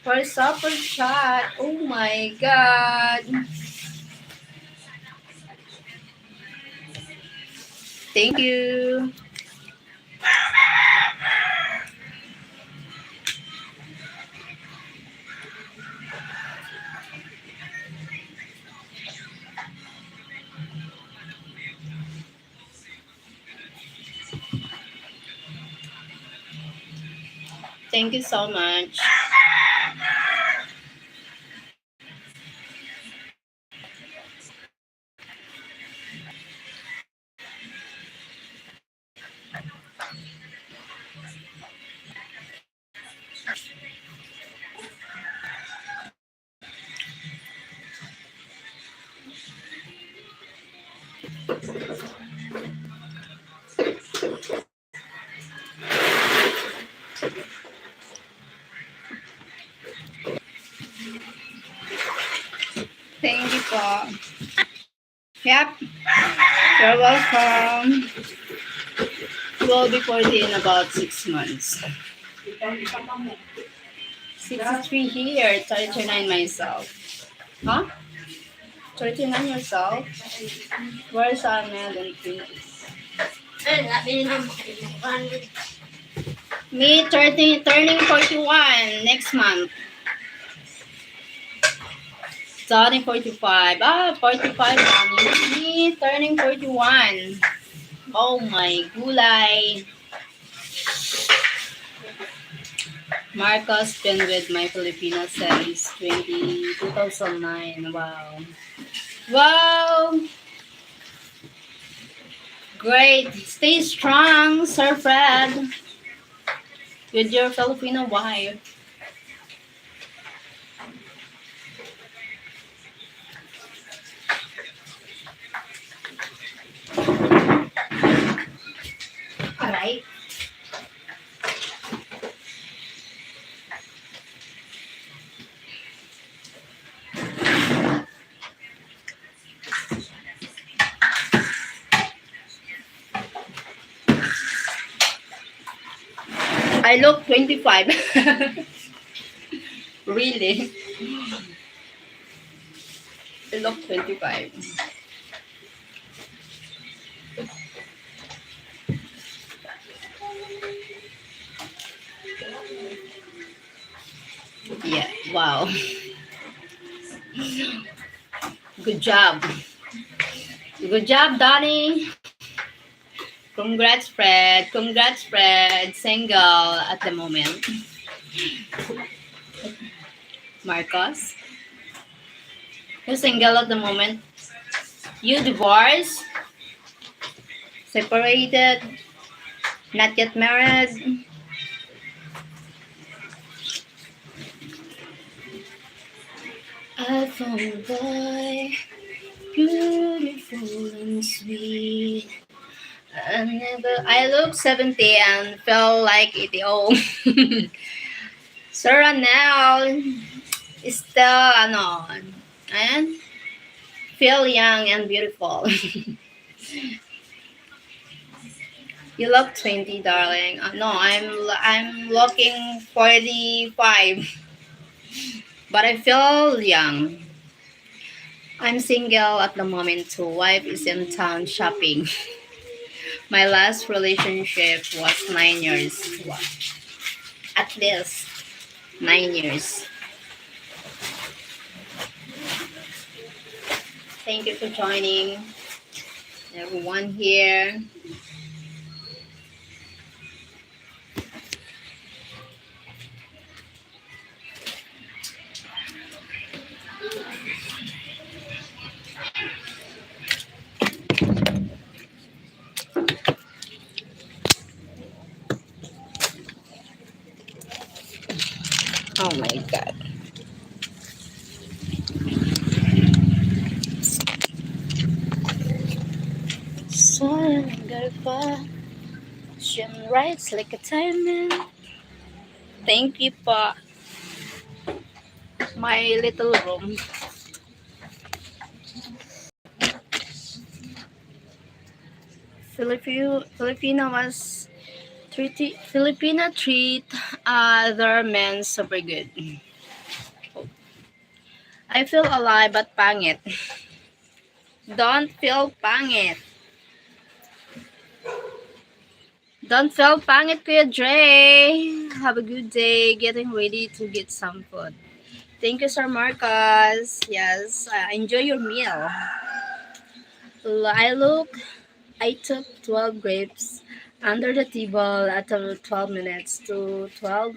For super chat. Oh my god. Thank you. Thank you so much. Thank you po. Yep. You're welcome. Will be 40 in about 6 months. 63 here, 39 myself. Huh? 39 yourself? Where's Ahmed and Prince? Me 30, turning 41 next month. Turning 45. 45 mommy. Me turning 41. Oh my gulay. Marcos been with my Filipino since 2009. Wow. Wow. Great. Stay strong, Sir Fred. With your Filipino wife. Alright. I look 25. Really? I look 25. Yeah, wow. Good job. Good job, Donnie. Congrats, Fred. Congrats, Fred. Single at the moment. Marcos. You're single at the moment. You divorced? Separated? Not yet married? I found a boy, beautiful and sweet. I look 70 and felt like 80. Oh. Sir Ranel is still, and feel young and beautiful. You look 20, darling. No, I'm looking 45, but I feel young. I'm single at the moment too. Wife is in town shopping. My last relationship was 9 years. Wow. At least 9 years. Thank you for joining everyone here. Oh my god. Sun garba, shine bright like a diamond. Thank you po. My little room. Filipino was Filipino treat other men super good. I feel alive but pangit. Don't feel pangit. Don't feel pangit, Kuya Dre. Have a good day. Getting ready to get some food. Thank you, Sir Marcus. Yes, enjoy your meal. I look. I took 12 grapes under the table at 12 minutes to 12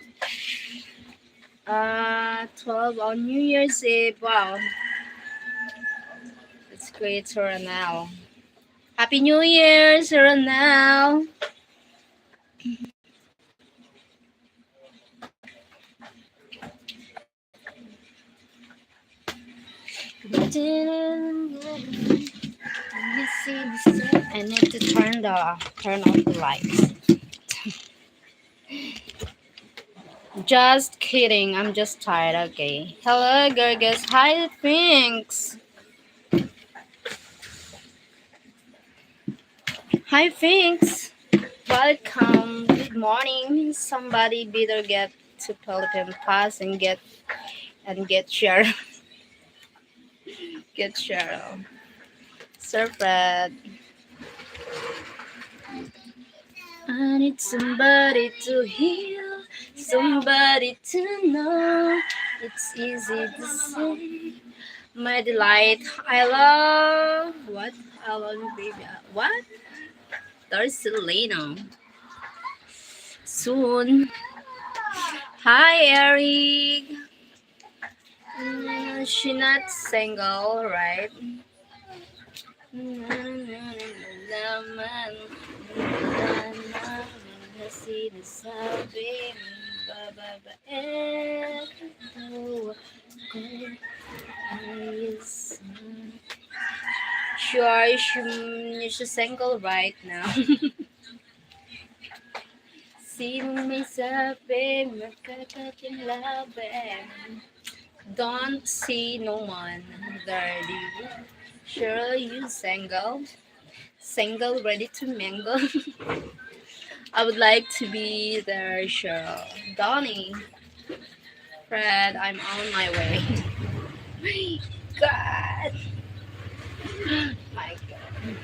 on New Year's Eve. Wow, that's great, Sir Ronald. Happy New Year, Sir Ronald. I need to turn on the lights. Just kidding. I'm just tired. Okay. Hello, Gerges. Hi, thanks. Hi, thanks. Welcome. Good morning. Somebody better get to Philippine Pass and get Cheryl. Get Cheryl. Sir Fred. I need somebody to heal, somebody to know. It's easy to say. My delight. I love what? I love you, baby. What? Darcelino. Soon. Hi, Eric. She not single, right? Sure, she's single right now. Sino may sabi magkakakilaban? Don't see no one there, do you? Sure, you single? Single, ready to mingle? I would like to be there, Cheryl. Donnie, Fred, I'm on my way. God, my God.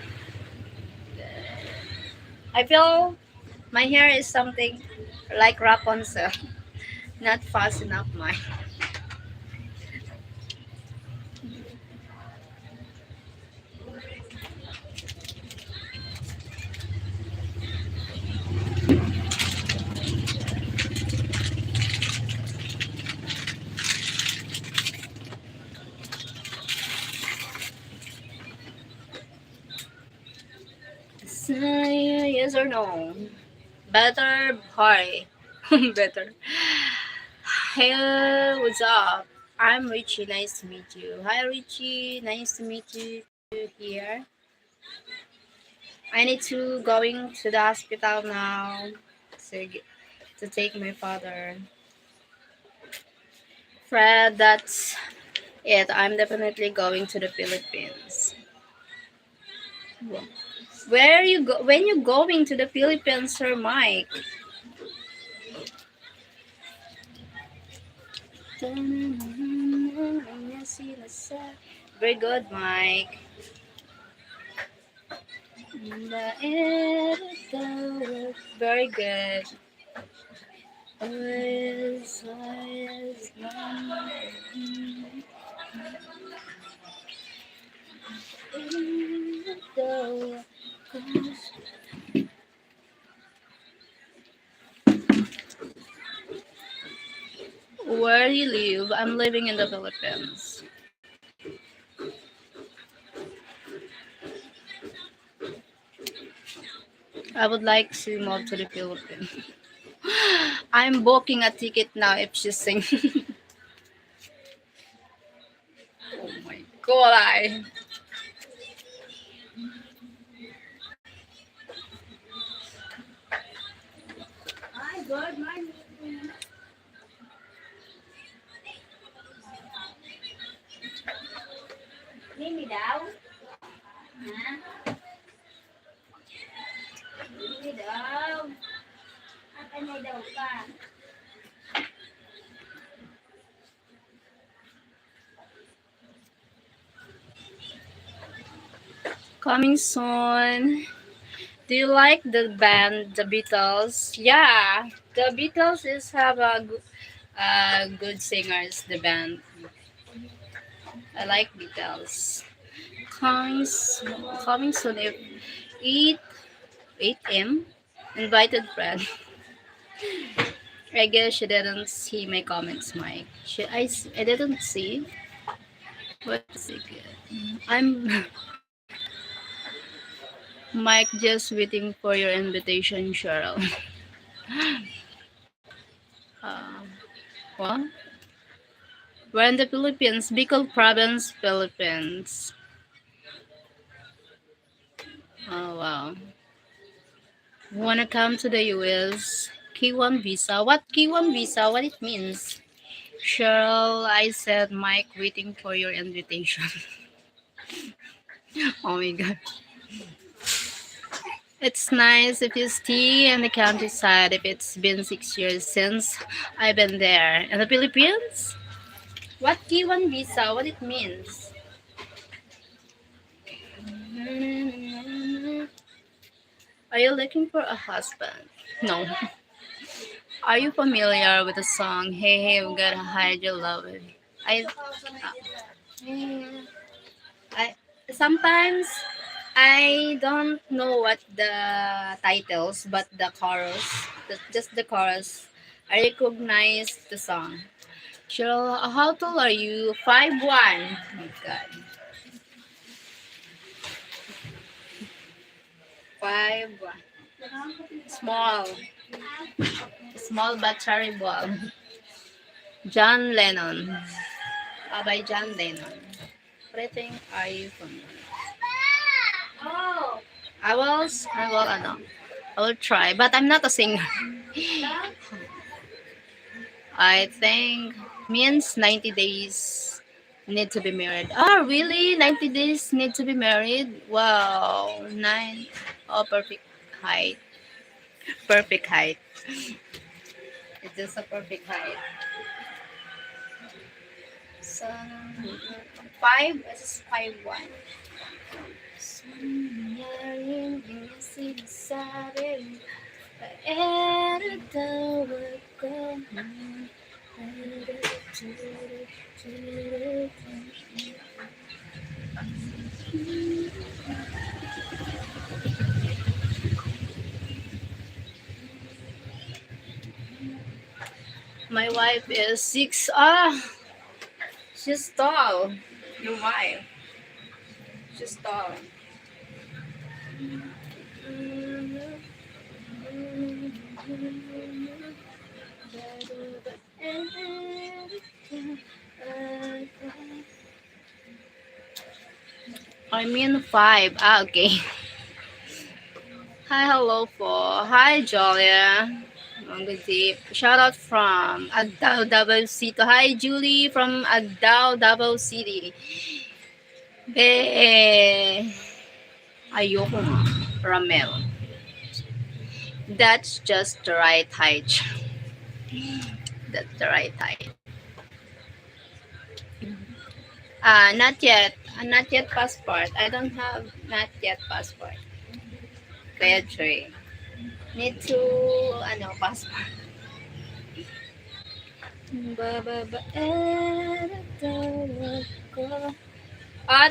I feel my hair is something like Rapunzel, not fast enough, mine. Say yes or no. Better, hurry. Better. Hey, what's up? I'm Richie. Nice to meet you. Hi, Richie. Nice to meet you here. I need to going to the hospital now to take my father. Fred, that's it. I'm definitely going to the Philippines. Where are you go? When you going to the Philippines, Sir Mike? Very good, Mike. Very good. Where do you live? I'm living in the Philippines. I would like to move to the Philippines. I'm booking a ticket now if she's singing. Oh my god, Hi, good morning. Mimi daw? Ha? Mimi daw? daw pa. Coming soon. Do you like the band The Beatles? Yeah, the Beatles is have a good singers. The band I like Beatles. Coming coming soon. If 8 invited friend. I guess she didn't see my comments, Mike. I didn't see. What's it? I'm Mike, just waiting for your invitation, Cheryl. Uh, what? We're in the Philippines, Bicol province, Philippines. Oh wow. Wanna come to the US? K1 visa. What K1 visa? What it means? Cheryl, I said Mike waiting for your invitation. Oh my god. It's nice if you stay in the countryside if it's been 6 years since I've been there. In the Philippines? What K1 visa? What it means? Are you looking for a husband? No. Are you familiar with the song Hey Hey We Gotta Hide Your Love? I, I sometimes I don't know what the titles, but the chorus, just the chorus, I recognize the song. Cheryl, how tall are you? 5'1". Oh my God, 5'1". Small, small but terrible. John Lennon. By John Lennon. What I think are you from? Oh! I will try, but I'm not a singer. I think means 90 days need to be married. Oh, really? 90 days need to be married? Wow. Nine. Oh, perfect height. Perfect height. It's just a perfect height. So, 5'1". Sumyarin yung sinasabi Paera ko My wife is 6. She's tall. Your wife. She's tall. I mean 5. Okay. Hi, hello po. Hi, Julia. Good deep. Shout out from Agdao, Davao City. Hi, Julie from Agdao, Davao City. Be, ayoko nga. Ramel. That's just the right height. That's the right height. Not yet. Not yet passport. I don't have not yet passport. Kaya Trey. Need to, passport.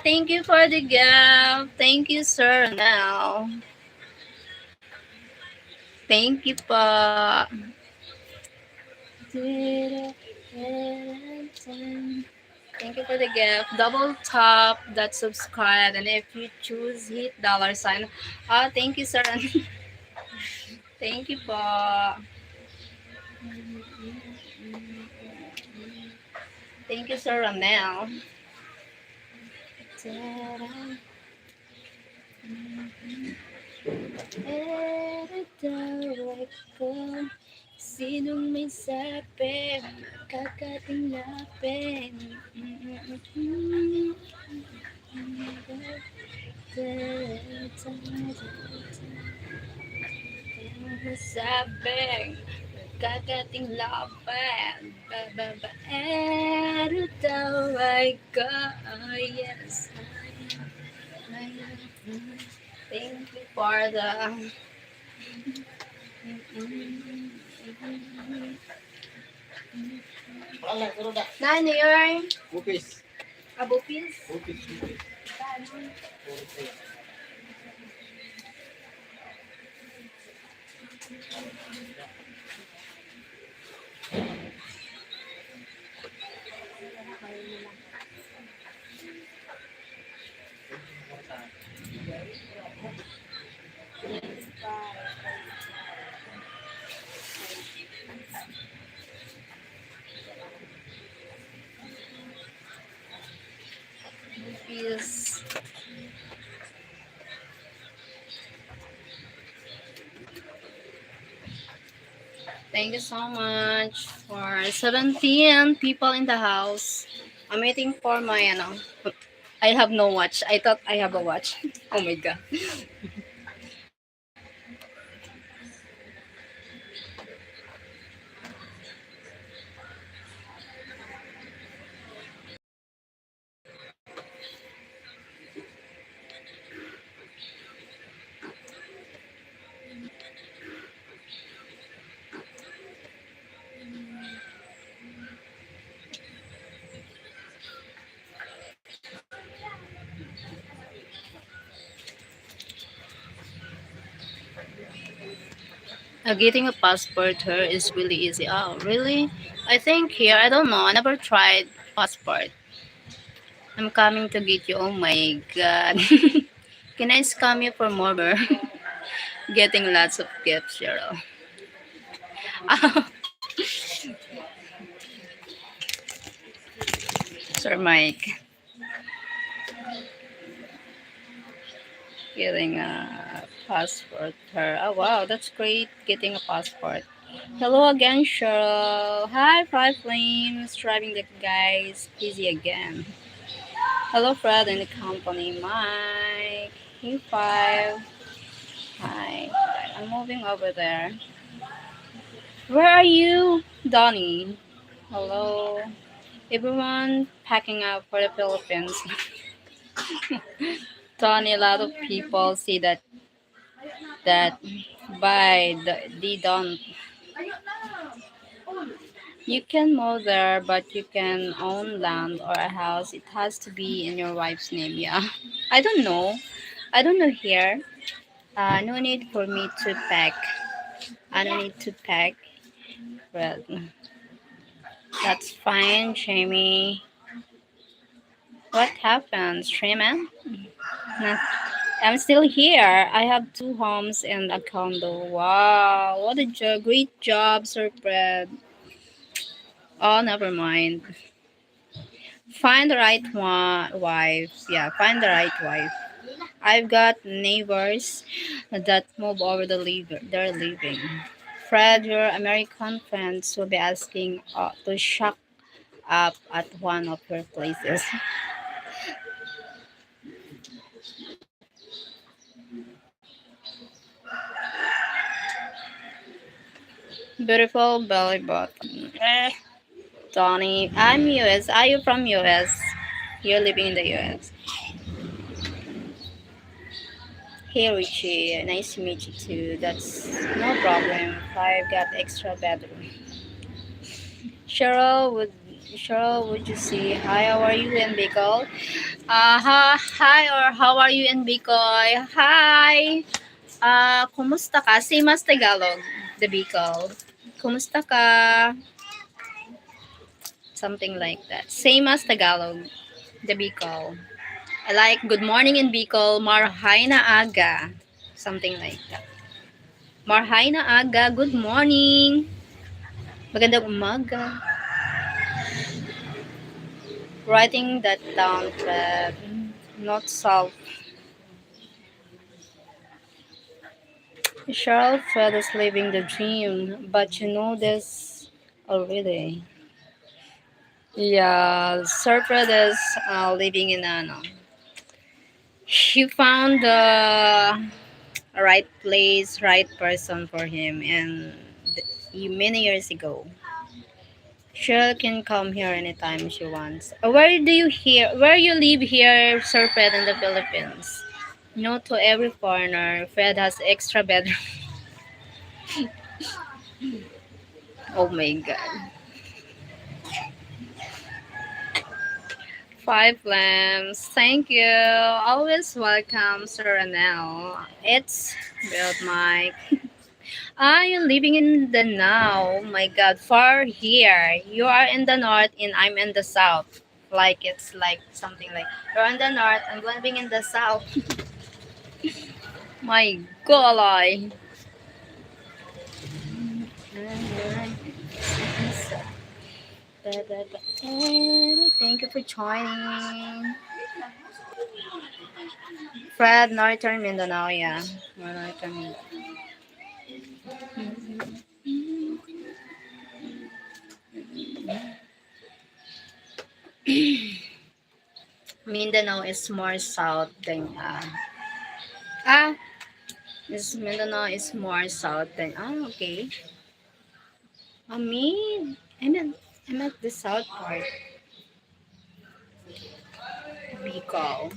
Thank you for the gift. Thank you, sir. Now. Thank you po. Thank you for the gift. Double tap that subscribe, and if you choose hit $sign. Thank you, sir. Thank you po. Thank you, Sir Ramel. Sinong may sabi, kakatinapin. Sabi, kakating laban. Babaero daw ay ko. Oh, yes, I am. Thank you for the... Nani yun? Bupis. Abupis? Bupis. Bupis. Abupis. Thank you so much for 17 people in the house. I'm waiting for my, I have no watch. I thought I have a watch. Oh my god. Getting a passport here is really easy. Oh, really? I think here, I don't know. I never tried passport. I'm coming to get you. Oh my god. Can I scam you for more? Getting lots of gifts, Cheryl. Sir Mike. Getting a passport here. Oh wow, that's great. Getting a passport. Hello again, Cheryl. Hi, Five Flames. Driving the guys. Busy again. Hello, Fred and the company. Mike. Hey, Five. Hi. I'm moving over there. Where are you, Donnie? Hello. Everyone packing up for the Philippines. Donnie, a lot of people see that by they don't. You can move there, but you can own land or a house. It has to be in your wife's name. Yeah. I don't know. I don't know here. No need for me to pack. I don't need to pack. But that's fine, Jamie. What happened, Streaman? Nah, I'm still here. I have two homes and a condo. Wow, what a great job, Sir Fred. Oh, never mind. Find the right wife. Yeah, find the right wife. I've got neighbors that move over they're leaving. Fred, your American friends will be asking to shock up at one of your places. Beautiful belly button. Donnie, I'm US. Are you from US? You're living in the US. Hey Richie, nice to meet you too. That's no problem. I've got extra bedroom. Cheryl, would you say hi? How are you in Bicol? Hi or how are you in Bicol? Hi. Kumusta ka? Same as Tagalog, the Bicol. Kumusta ka? Something like that. Same as Tagalog, the Bicol. I like good morning in Bicol, marhay na aga. Something like that. Marhay na aga, good morning. Magandang umaga. Writing that down, but not solved. Cheryl Fred is living the dream, but you know this already. Yeah, Sir Fred is living in ano. She found the right place, right person for him, and many years ago. Cheryl can come here anytime she wants. Where you live here, Sir Fred, in the Philippines? No, to every foreigner, Fred has extra bedroom. Oh my god. Five lamps. Thank you. Always welcome, Sir Anel. It's build Mike. Ah, you're living in the now. Oh my god, far here. You are in the north and I'm in the south. Like it's like something like you're in the north, I'm living in the south. My god. Thank you for joining. Fred, Northern Mindanao, yeah. Northern Mindanao. Mindanao is more south than ah is Mindanao is more south than okay. Me I'm at the south part. Bicol.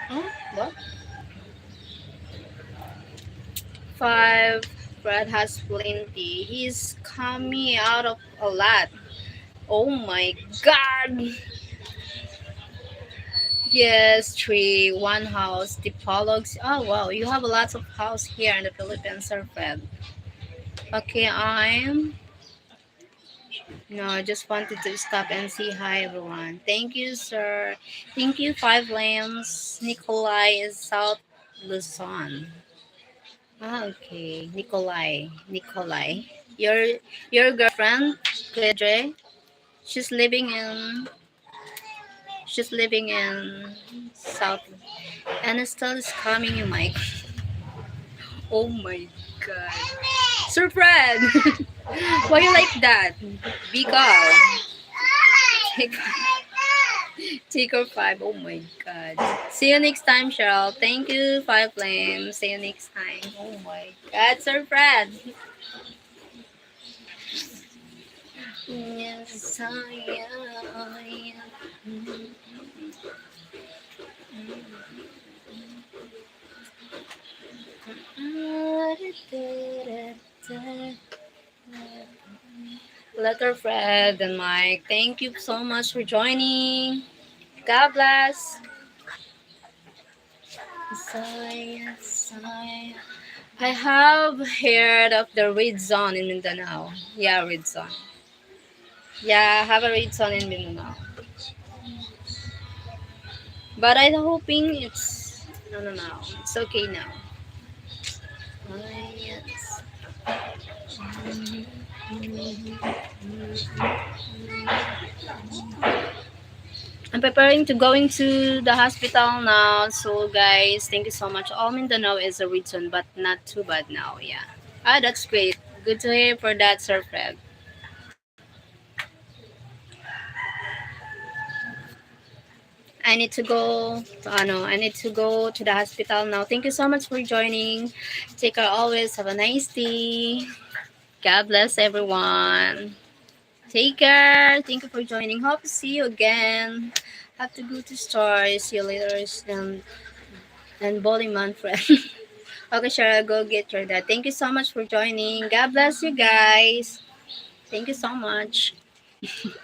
Oh, what? Five. Brad has plenty. He's coming out of a lot. Oh my god. Yes, three, one house, Tipologs. Oh wow, you have lots of house here in the Philippines, Sir Fred. Okay, I'm no, I just wanted to stop and say hi everyone. Thank you, sir. Thank you, Five Lambs. Nikolai is South Luzon. Ah, okay. Nikolai. Your girlfriend, Kuya Dre? She's living in she's living in South and still is coming you Mike. Oh my god. Sir Fred! Why you like that? Bicol. Take, take or five. Oh my god. See you next time, Cheryl. Thank you, Five Flames. See you next time. Oh my god, Sir Fred. Yes, I am. Letter Fred and Mike, thank you so much for joining. God bless. I have heard of the red zone in Mindanao. Yeah, red zone. Yeah, I have a red zone in Mindanao. But I'm hoping it's no. It's okay now. Yes. I'm preparing to going to the hospital now. So guys, thank you so much. All Mindanao is a region, but not too bad now. Yeah. Ah, that's great. Good to hear for that, Sir Fred. I need to go. I need to go to the hospital now. Thank you so much for joining. Take care always. Have a nice day. God bless everyone. Take care. Thank you for joining. Hope to see you again. Have to go to store. See you later. And bowling man friend. Okay, sure. Go get your dad. Thank you so much for joining. God bless you guys. Thank you so much.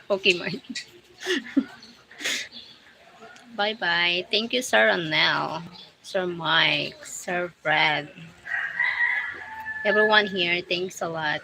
Okay, Mike. Bye bye. Thank you, Sir Anel, Sir Mike, Sir Fred. Everyone here, thanks a lot.